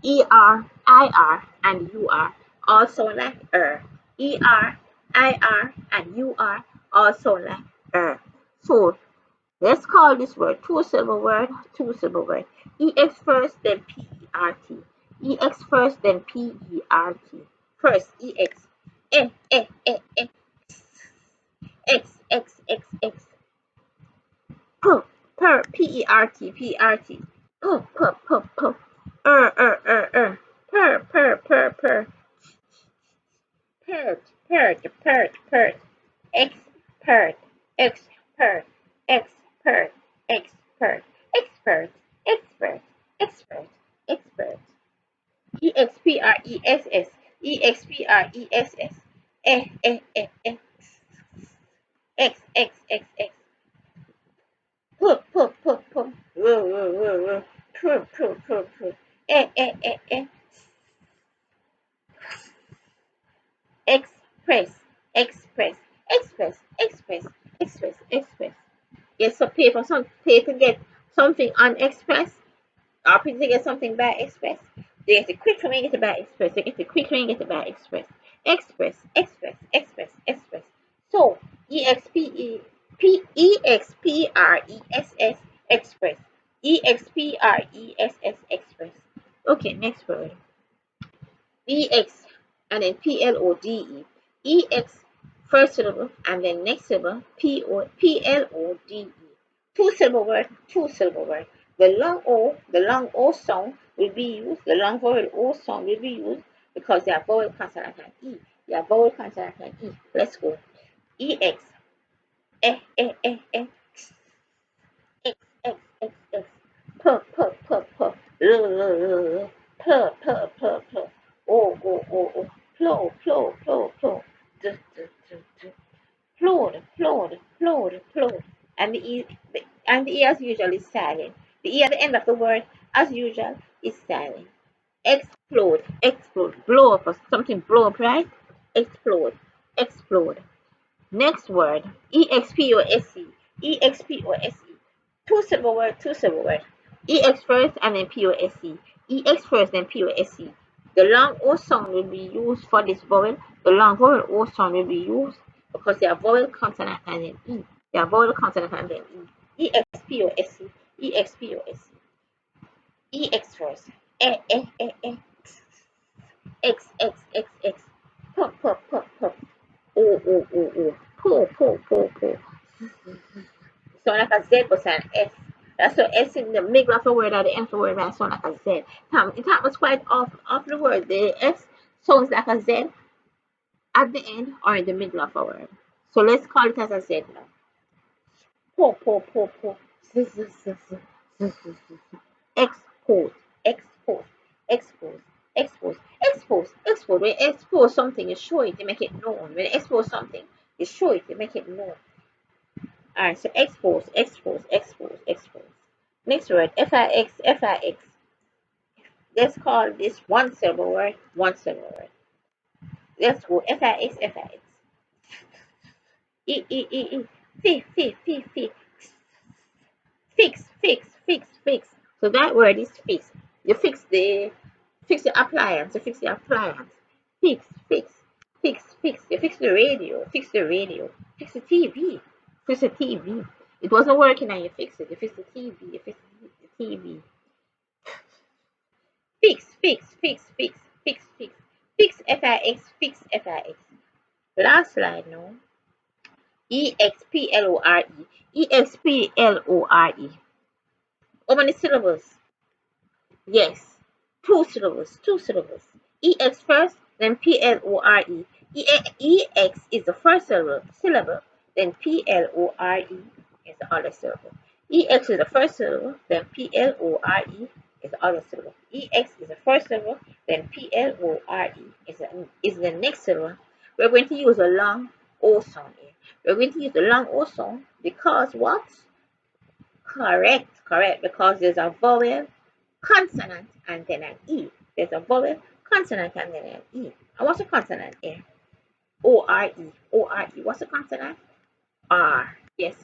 IR, and UR all sound like ER, IR, and UR all sound like So let's call this word two-syllable word, two-syllable word. EX first, then PERT. EX first, then PERT. First, EX. Eh, eh, eh, eh. X, X, X, X. Per, P-E-R-T, P-E-R-T. Per, per, per, per. Per, per, per, per. Pert, pert, pert, pert. Expert, expert, expert, expert, expert, expert, expert, expert. EXPRESS, EXPRESS. Eh, eh, eh, eh. X, X, X, X. Puh, puh, puh, puh. Ruh, ruh, ruh, ruh. Puh, puh, puh, puh. Eh, eh, eh, eh. Express, express, express, express, express, express. Get some paper, some paper, get something on express. Or people to get something by express. They get it quicker and get it by express. They get it quicker and get it by express. Express, express, express, express. So express, express. Express. Okay, next word. EX and then PLODE. EX first syllable and then next syllable PLODE. Two syllable word, two syllable word. The long O sound will be used, the long vowel O sound will be used because they are vowel consonant and E. They are vowel consonant and E. Let's go. EX. Eh, eh, eh, eh. X, X, X, X. P, P, P, P. L, L, L, L. P, P, P, P. O, O, O, O. Plo, plo, plo, plo. D, d, d, d. Plod, plod, plod, plod. And the E as usual is silent. The E at the end of the word, as usual, is silent. Explode, explode, blow up or something blow up, right? Explode, explode. Next word, EXPOSE, EXPOSE. Two syllable word, two syllable word. EX first and then POSE. EX first, then POSE. The long O sound will be used for this vowel. The long vowel O sound will be used because they are vowel consonant and then E. They are vowel consonant and then E. EXPOSE, EXPOSE. EX first. X, X, X, X. Pop, pop, pop, pop. O, O, O, O. Pull, pull, pull, pull. Sound like a Z but an S. That's the S in the middle of the word or the end of the word that sound like a Z. It happens quite often the word. The S sounds like a Z at the end or in the middle of a word. So let's call it as a Z now. Po, po, po, po. Expose, expose, expose, expose, expose, expose. When you expose something, you show it, you make it known. When you expose something, you show it, you make it known. Alright, so expose, expose, expose, expose. Next word, FIX, FIX. Let's call this one syllable word, one syllable word. Let's go, FIX, FIX. E, E, E, E. Fix, fix, fix, fix. So that word is fix. You fix the appliance, you fix the appliance. Fix, fix, fix, fix. You fix the radio, fix the radio. Fix the TV, fix the TV. It wasn't working and you fix it. You fix the TV, you fix the TV. Fix, fix, fix, fix, fix, fix. Fix FIX, fix FIX. Last slide now. EXPLORE. EXPLORE. How many syllables? Yes. Two syllables, two syllables. EX first, then PLORE. EX is the first syllable, then PLORE is the other syllable. EX is the first syllable, then PLORE is the other syllable. EX is the first syllable, then PLORE is the next syllable. We're going to use a long O sound here. We're going to use the long O sound because what? Correct, correct, because there's a vowel, consonant, and then an E. There's a vowel, consonant, and then an E. And what's a consonant here? O-R-E, O-R-E. What's a consonant? R. Yes,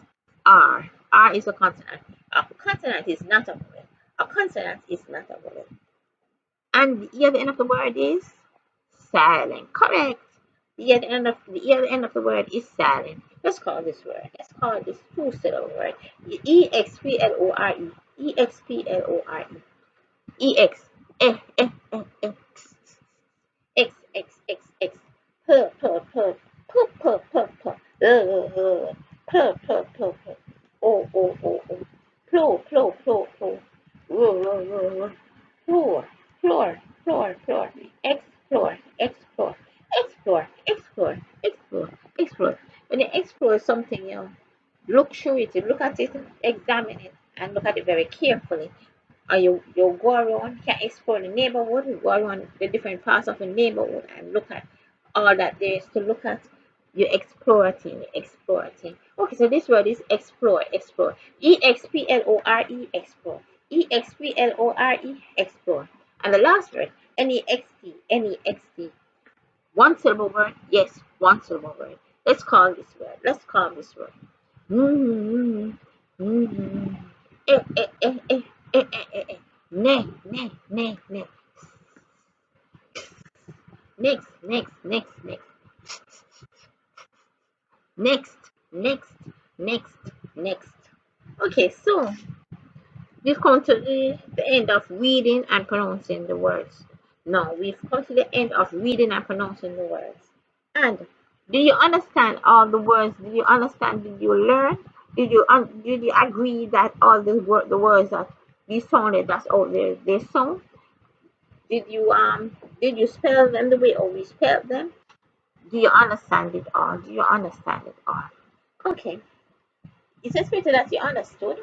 R. R is a consonant. A consonant is not a vowel. A consonant is not a vowel. And the E at the end of the word is silent. Correct. The E at the end of the word is silent. Let's call this word. Let's call this two syllable word. EXPLORE. EXPLORE. EX. X X X X. Per per per per per per per. Per per per per. O O O O. Plo plo plo plo. Floor, floor, floor, floor, explore, explore, explore, explore, explore, explore. When you explore something, look through it, you look at it, examine it, and look at it very carefully. Or you go around, you can explore the neighborhood, you go around the different parts of the neighborhood and look at all that there is to look at. You exploring, exploring. Okay, so this word is explore, explore. E-X-P-L-O-R-E, explore. E-X-P-L-O-R-E, explore. And the last word, N-E-X-T, N-E-X-T. One syllable word, yes, one syllable word. Let's call this word. Let's call this word. Mm-hmm. Mm-hmm. Eh, eh, eh, eh, eh, eh, eh, eh. Ne, ne, ne, ne. Next, next, next, next. Next, next, next, next. Okay, so we've come to the end of reading and pronouncing the words. Now we've come to the end of reading and pronouncing the words. And do you understand all the words? Do you understand? Did you learn? Did you agree that all the words that we sounded that's out there they sound? Did you spell them the way we spelled them? Do you understand it all? Do you understand it all? Okay. It's expected that you understood.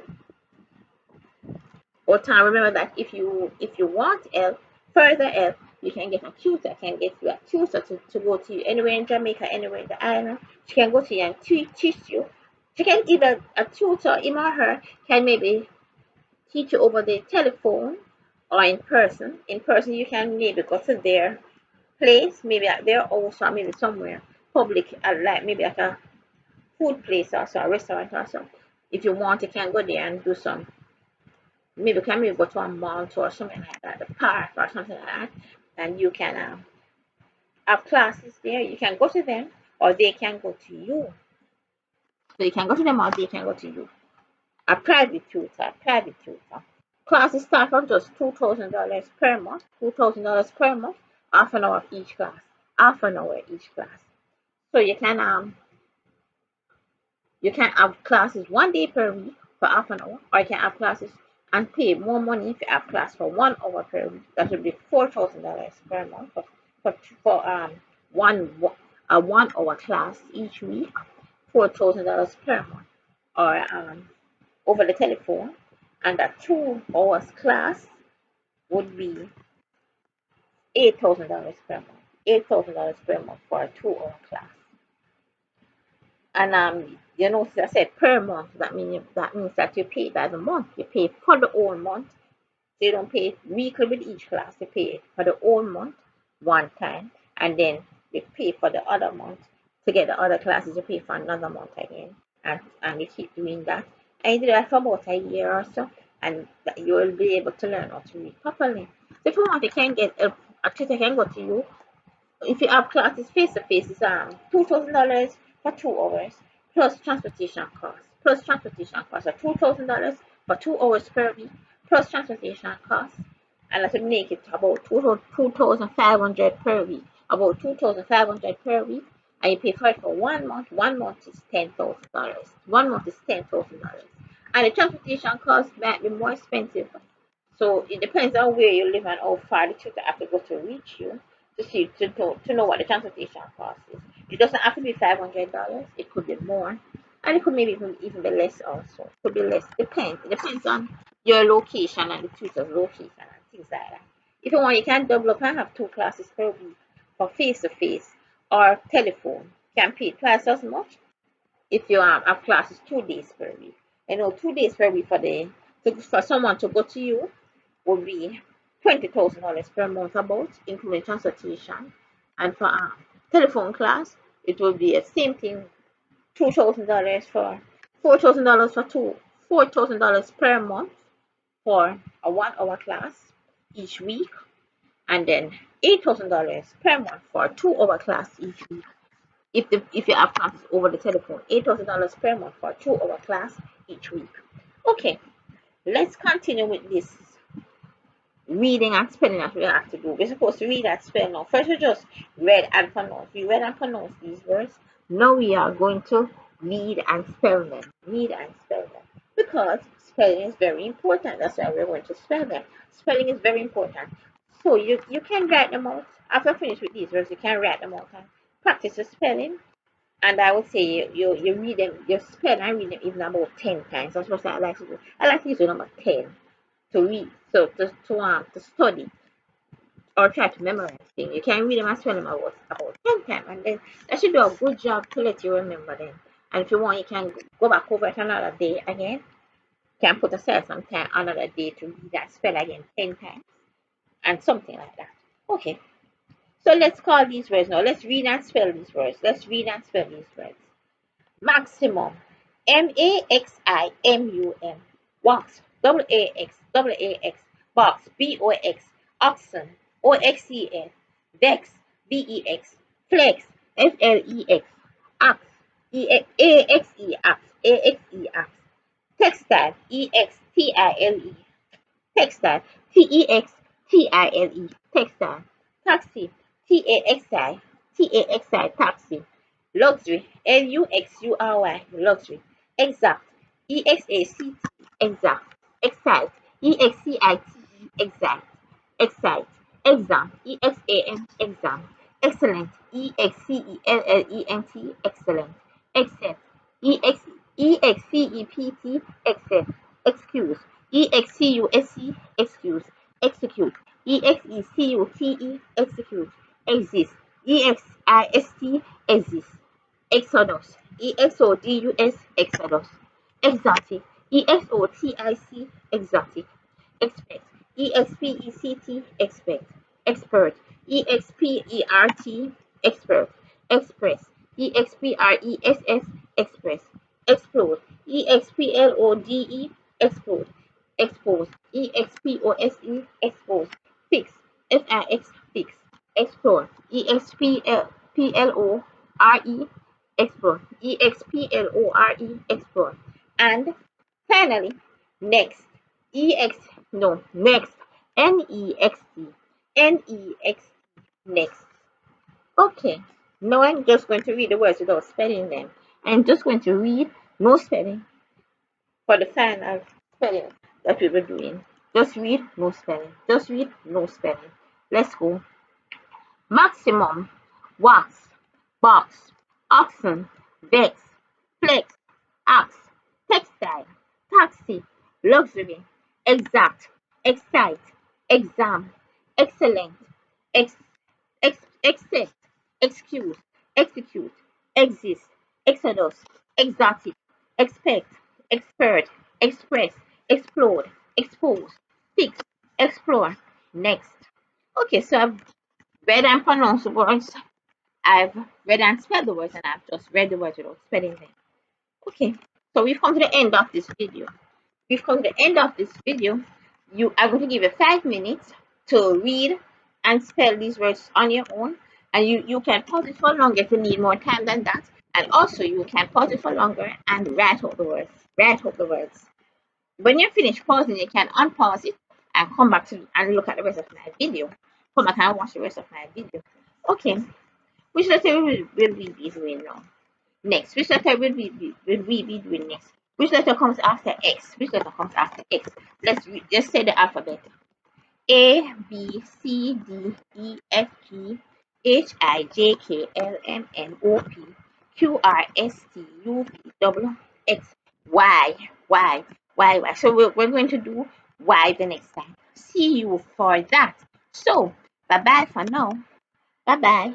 Or time remember that if you want help, further help, you can get a tutor, can get you a tutor to go to you anywhere in Jamaica, anywhere in the island. She can go to you and teach you. She can either a tutor, him or her, can maybe teach you over the telephone or in person. In person you can maybe go to their place, maybe at their house or maybe somewhere public like maybe at a food place or so, a restaurant or so. If you want you can go there and do some maybe can maybe go to a mall or something like that, the park or something like that, and you can have classes there. You can go to them, or they can go to you. So you can go to them, or they can go to you. A private tutor, a private tutor. Classes start from just $2,000 per month. $2,000 per month, half an hour each class, half an hour each class. So you can have classes 1 day per week for half an hour, or you can have classes and pay more money if you have class for 1 hour per week. That would be $4,000 per month for a 1 hour class each week. $4,000 per month, or over the telephone, and a 2 hours class would be $8,000 per month. $8,000 per month for a 2 hour class. And so I said per month. That means that you pay by the month. You pay for the whole month. So you don't pay weekly with each class. You pay for the whole month one time, and then you pay for the other month to get the other classes. You pay for another month again, and you keep doing that. And you do that for about a year or so, and you will be able to learn how to read properly. So if you want, you can get a tutor can go to you if you have classes face to face, it's $2,000 for 2 hours plus transportation costs. Plus transportation costs are $2,000 for 2 hours per week plus transportation costs, and that would make it about 2,500 per week. About 2,500 per week, and you pay for it for 1 month. 1 month is $10,000. 1 month is $10,000, and the transportation costs might be more expensive. So it depends on where you live and how far the tutor have to go to reach you to know what the transportation cost is. It doesn't have to be $500. It could be more, and it could maybe even be less also. It could be less. Depends. It depends on your location and the tutor's location and things like that. If you want, you can double up and have 2 classes per week for face to face or telephone. You can pay twice as much if you have classes 2 days per week. 2 days per week for someone to go to you would be $20,000 per month about, including transportation. And for a telephone class, it will be the same thing, $2,000 for $4,000 for $4,000 per month for a 1 hour class each week, and then $8,000 per month for a 2 hour class each week. If you have classes over the telephone, $8,000 per month for a 2 hour class each week. Okay, let's continue with this reading and spelling that we have to do. We're supposed to read and spell now. First, we just read and pronounce. We read and pronounce these words. Now we are going to read and spell them. Read and spell them. Because spelling is very important. That's why we're going to spell them. Spelling is very important. So you can write them out. After I finish with these words, you can write them out and practice the spelling. And I would say you read them, you spell and read them even about 10 times. That's what I like to do. I like to use the number 10 to read, so to study or try to memorize things. You can read them and spell them about 10 times, and then that should do a good job to let you remember them. And if you want, you can go back over it another day again. You can put aside some time another day to read that spell again 10 times and something like that. Okay, so let's call these words now. Let's read and spell these words. Let's read and spell these words. Maximum. MAXIMUM. Wax. WAX. Box. BOX. Oxen. OXEN. Vex. VEX. Flex. FLEX. Ax. AXE. Ax. AXE. Ax. Textile. EXTILE. Textile. TEXTILE. Textile. Taxi. TAXI. Taxi. Luxury. LUXURY. Luxury. Exact. EXACT. Exact. Excite. EXCITE. Exact. Excite. Exam. EXAM. Exam. Excellent. EXCELLENT. Excellent. Accept. EXCEPT. Accept. Excuse. EXCUSE. Excuse. Execute. EXECUTE. Execute. Exist. EXIST. Exist. Exodus. EXODUS. Exodus. Exotic. EXOTIC. Exotic. Expect. EXPECT. Expect. Expert. EXPERT. Expert. Express. EXPRESS. Express. Explode. EXPLODE. Explode. Expose. EXPOSE. Expose. Fix. FIX. Fix. Explore. EXPLORE. Explore. EXPLORE. Explore. And finally, next. EX. No. Next. NEXT. NEXT. Next. Okay. Now I'm just going to read the words without spelling them. I'm just going to read no spelling for the final spelling that we were doing. Just read no spelling. Just read no spelling. Let's go. Maximum. Wax. Box. Oxen. Vex. Flex. Axe. Textile. Taxi. Luxury. Exact. Excite. Exam. Excellent. Ex accept, excuse, execute, exist, exodus, exotic, expect, expert, express, explode, expose, fix, explore, next. Okay, so I've read and pronounced the words. I've read and spelled the words, and I've just read the words without spelling them. Okay, so we've come to the end of this video. We've come to the end of this video. You are going to give you 5 minutes to read and spell these words on your own. And you can pause it for longer if you need more time than that. And also you can pause it for longer and write out the words. Write out the words. When you finish pausing, you can unpause it and come back to and look at the rest of my video. Come back and watch the rest of my video. Okay. Which letter will we be doing now? Next, which letter will we be doing next? Which letter comes after X? Which letter comes after X? Let's say the alphabet. A, B, C, D, E, F, G, H, I, J, K, L, M, N, O, P, Q, R, S, T, U, V, W, X, Y, Y, Y, Y. So we're going to do Y the next time. See you for that. So, bye-bye for now. Bye-bye.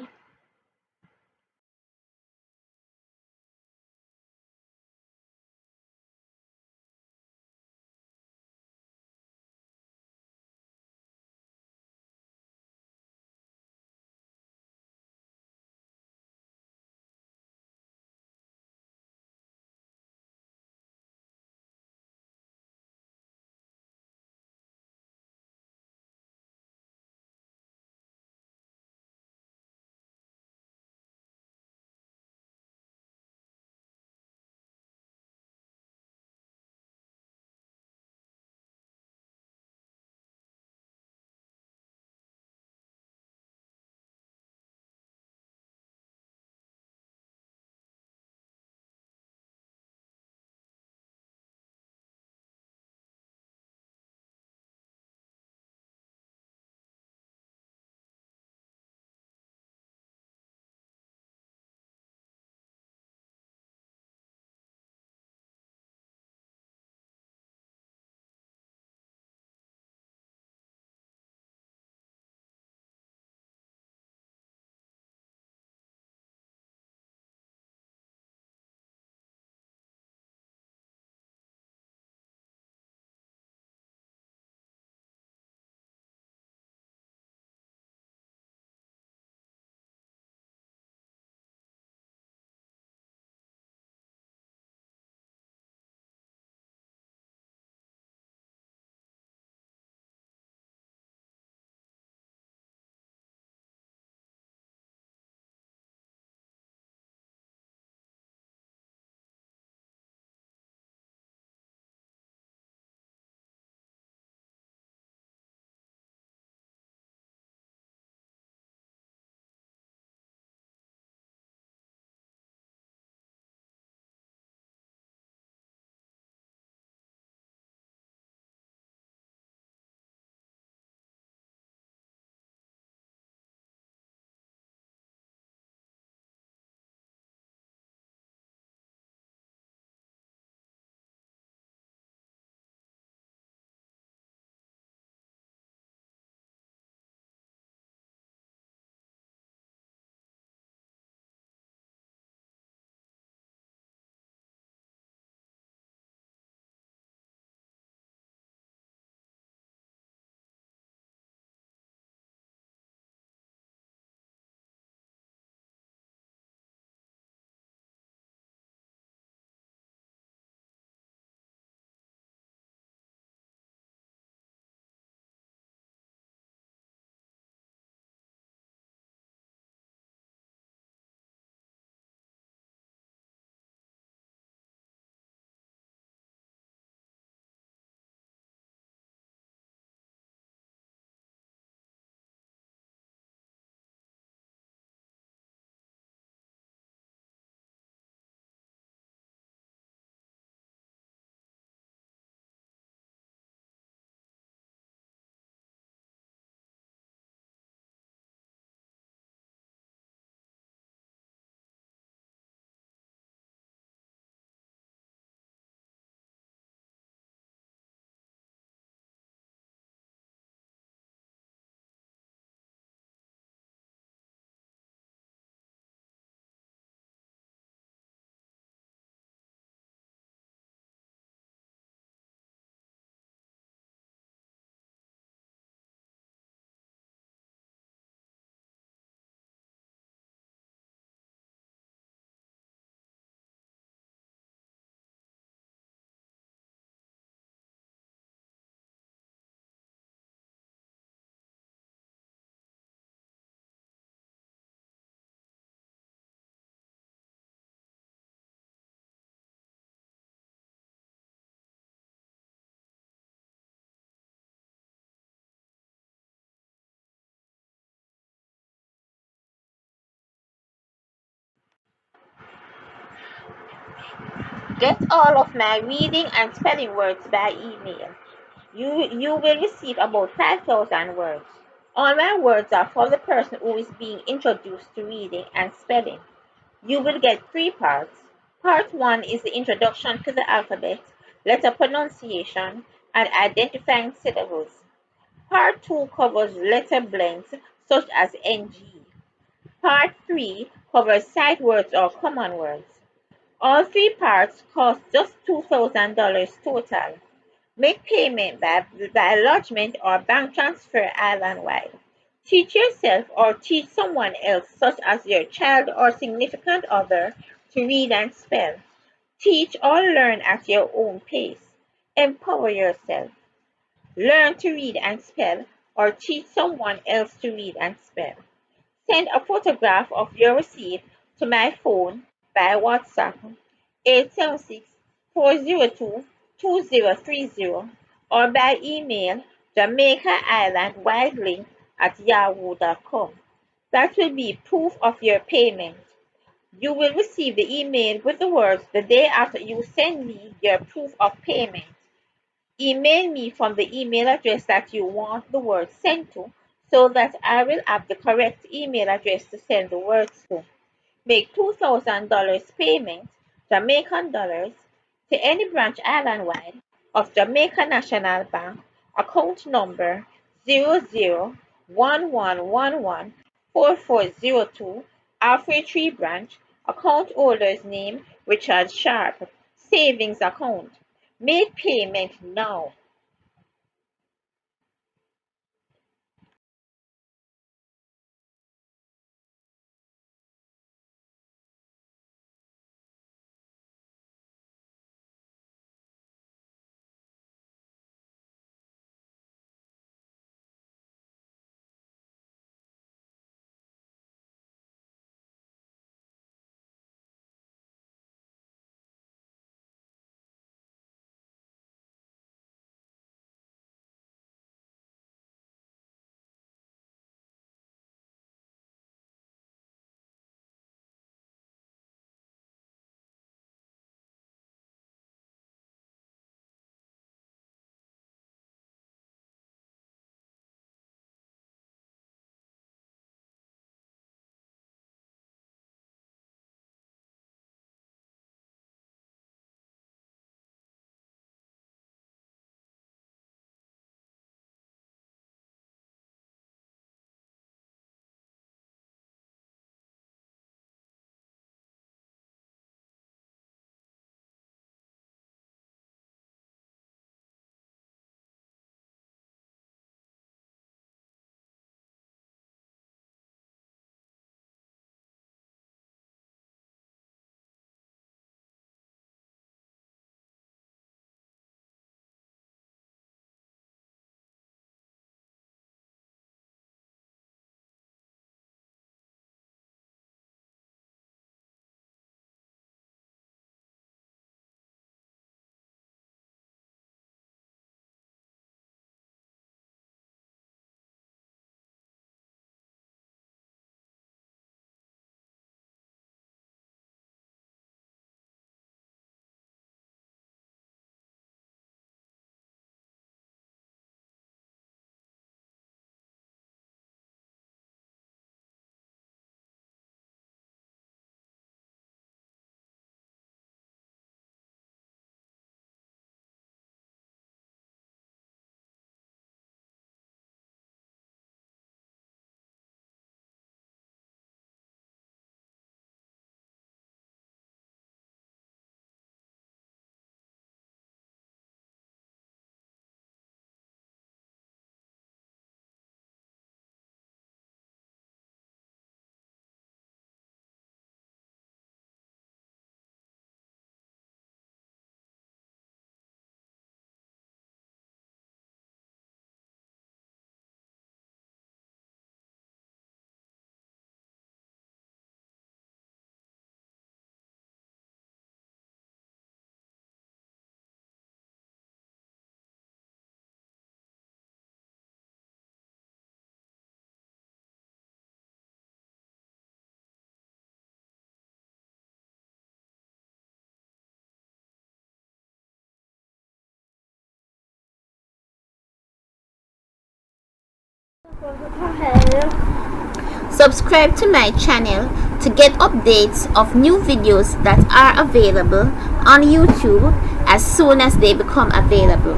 Get all of my reading and spelling words by email. You will receive about 5,000 words. All my words are for the person who is being introduced to reading and spelling. You will get three parts. Part one is the introduction to the alphabet, letter pronunciation, and identifying syllables. Part two covers letter blends such as NG. Part three covers sight words or common words. All three parts cost just $2,000 total. Make payment by lodgement or bank transfer island-wide. Teach yourself or teach someone else, such as your child or significant other, to read and spell. Teach or learn at your own pace. Empower yourself. Learn to read and spell, or teach someone else to read and spell. Send a photograph of your receipt to my phone by WhatsApp 876-402-2030 or by email JamaicaIslandWideLink@yahoo.com. That will be proof of your payment. You will receive the email with the words the day after you send me your proof of payment. Email me from the email address that you want the words sent to so that I will have the correct email address to send the words to. Make $2,000 payment, Jamaican dollars, to any branch island-wide of Jamaica National Bank, account number 0011114402, Alfred Tree Branch, account holder's name Richard Sharp, savings account. Make payment now. Subscribe to my channel to get updates of new videos that are available on YouTube as soon as they become available.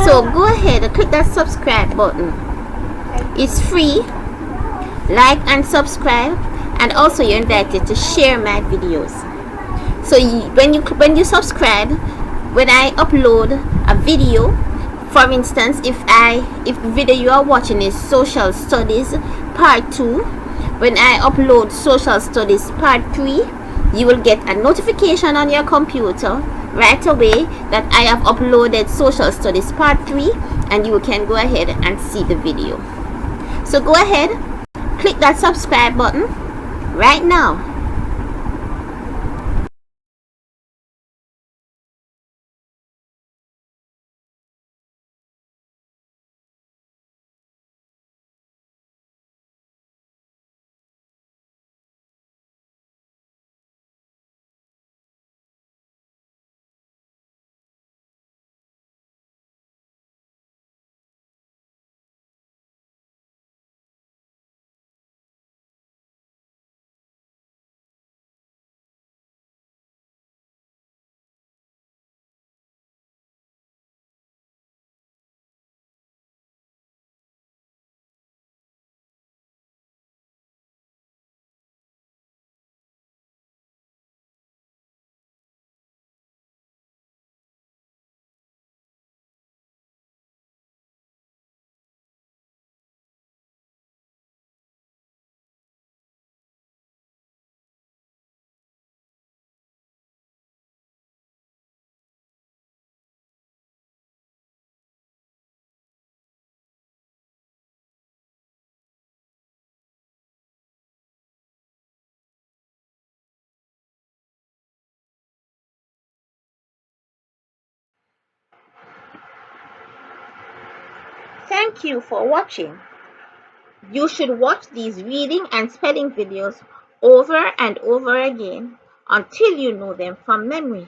So go ahead and click that subscribe button. It's free. Like and subscribe, and also you're invited to share my videos. So when you subscribe, when I upload a video, for instance, if the video you are watching is social studies part 2, when I upload social studies part 3, you will get a notification on your computer right away that I have uploaded social studies part 3, and you can go ahead and see the video. So go ahead, click that subscribe button right now. Thank you for watching. You should watch these reading and spelling videos over and over again until you know them from memory.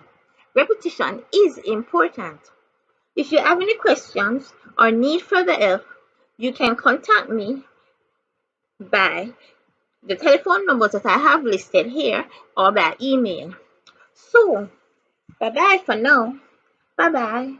Repetition is important. If you have any questions or need further help, you can contact me by the telephone numbers that I have listed here or by email. So, bye bye for now. Bye bye.